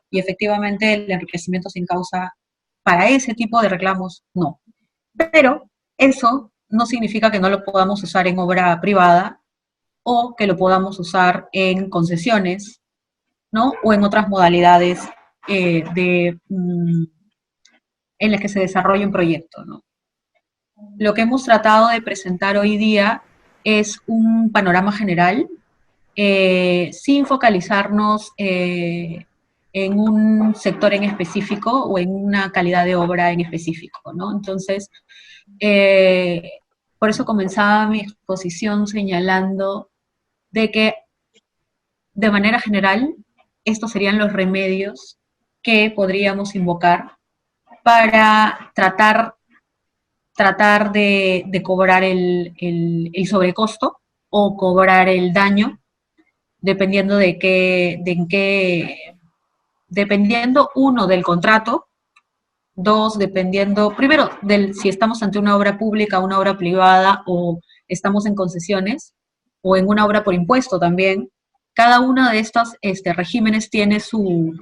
Y efectivamente el enriquecimiento sin causa para ese tipo de reclamos, no. Pero eso no significa que no lo podamos usar en obra privada o que lo podamos usar en concesiones, ¿no? O en otras modalidades en las que se desarrolla un proyecto, ¿no? Lo que hemos tratado de presentar hoy día es un panorama general, sin focalizarnos en un sector en específico o en una calidad de obra en específico, ¿no? Entonces, por eso comenzaba mi exposición señalando de que, de manera general, estos serían los remedios que podríamos invocar para tratar de cobrar el sobrecosto o cobrar el daño, dependiendo dependiendo, uno, del contrato, dos, dependiendo, primero, si estamos ante una obra pública, una obra privada, o estamos en concesiones, o en una obra por impuesto también. Cada uno de estos regímenes tiene sus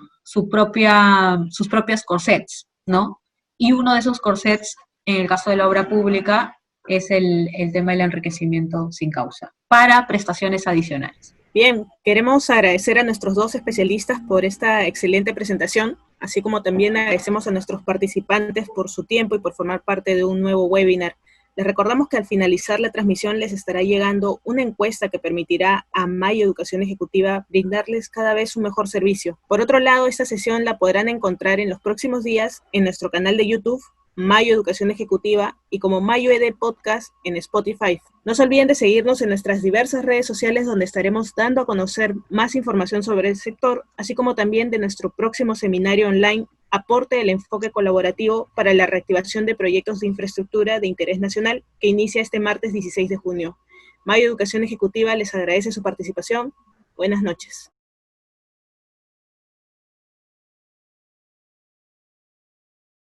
propias corsets, ¿no? Y uno de esos corsets, en el caso de la obra pública, es el tema del enriquecimiento sin causa, para prestaciones adicionales. Bien, queremos agradecer a nuestros dos especialistas por esta excelente presentación, así como también agradecemos a nuestros participantes por su tiempo y por formar parte de un nuevo webinar. Les recordamos que al finalizar la transmisión les estará llegando una encuesta que permitirá a Mayo Educación Ejecutiva brindarles cada vez un mejor servicio. Por otro lado, esta sesión la podrán encontrar en los próximos días en nuestro canal de YouTube, Mayo Educación Ejecutiva, y como Mayo ED Podcast en Spotify. No se olviden de seguirnos en nuestras diversas redes sociales, donde estaremos dando a conocer más información sobre el sector, así como también de nuestro próximo seminario online, Aporte del enfoque colaborativo para la reactivación de proyectos de infraestructura de interés nacional, que inicia este martes 16 de junio. Mayo Educación Ejecutiva les agradece su participación. Buenas noches.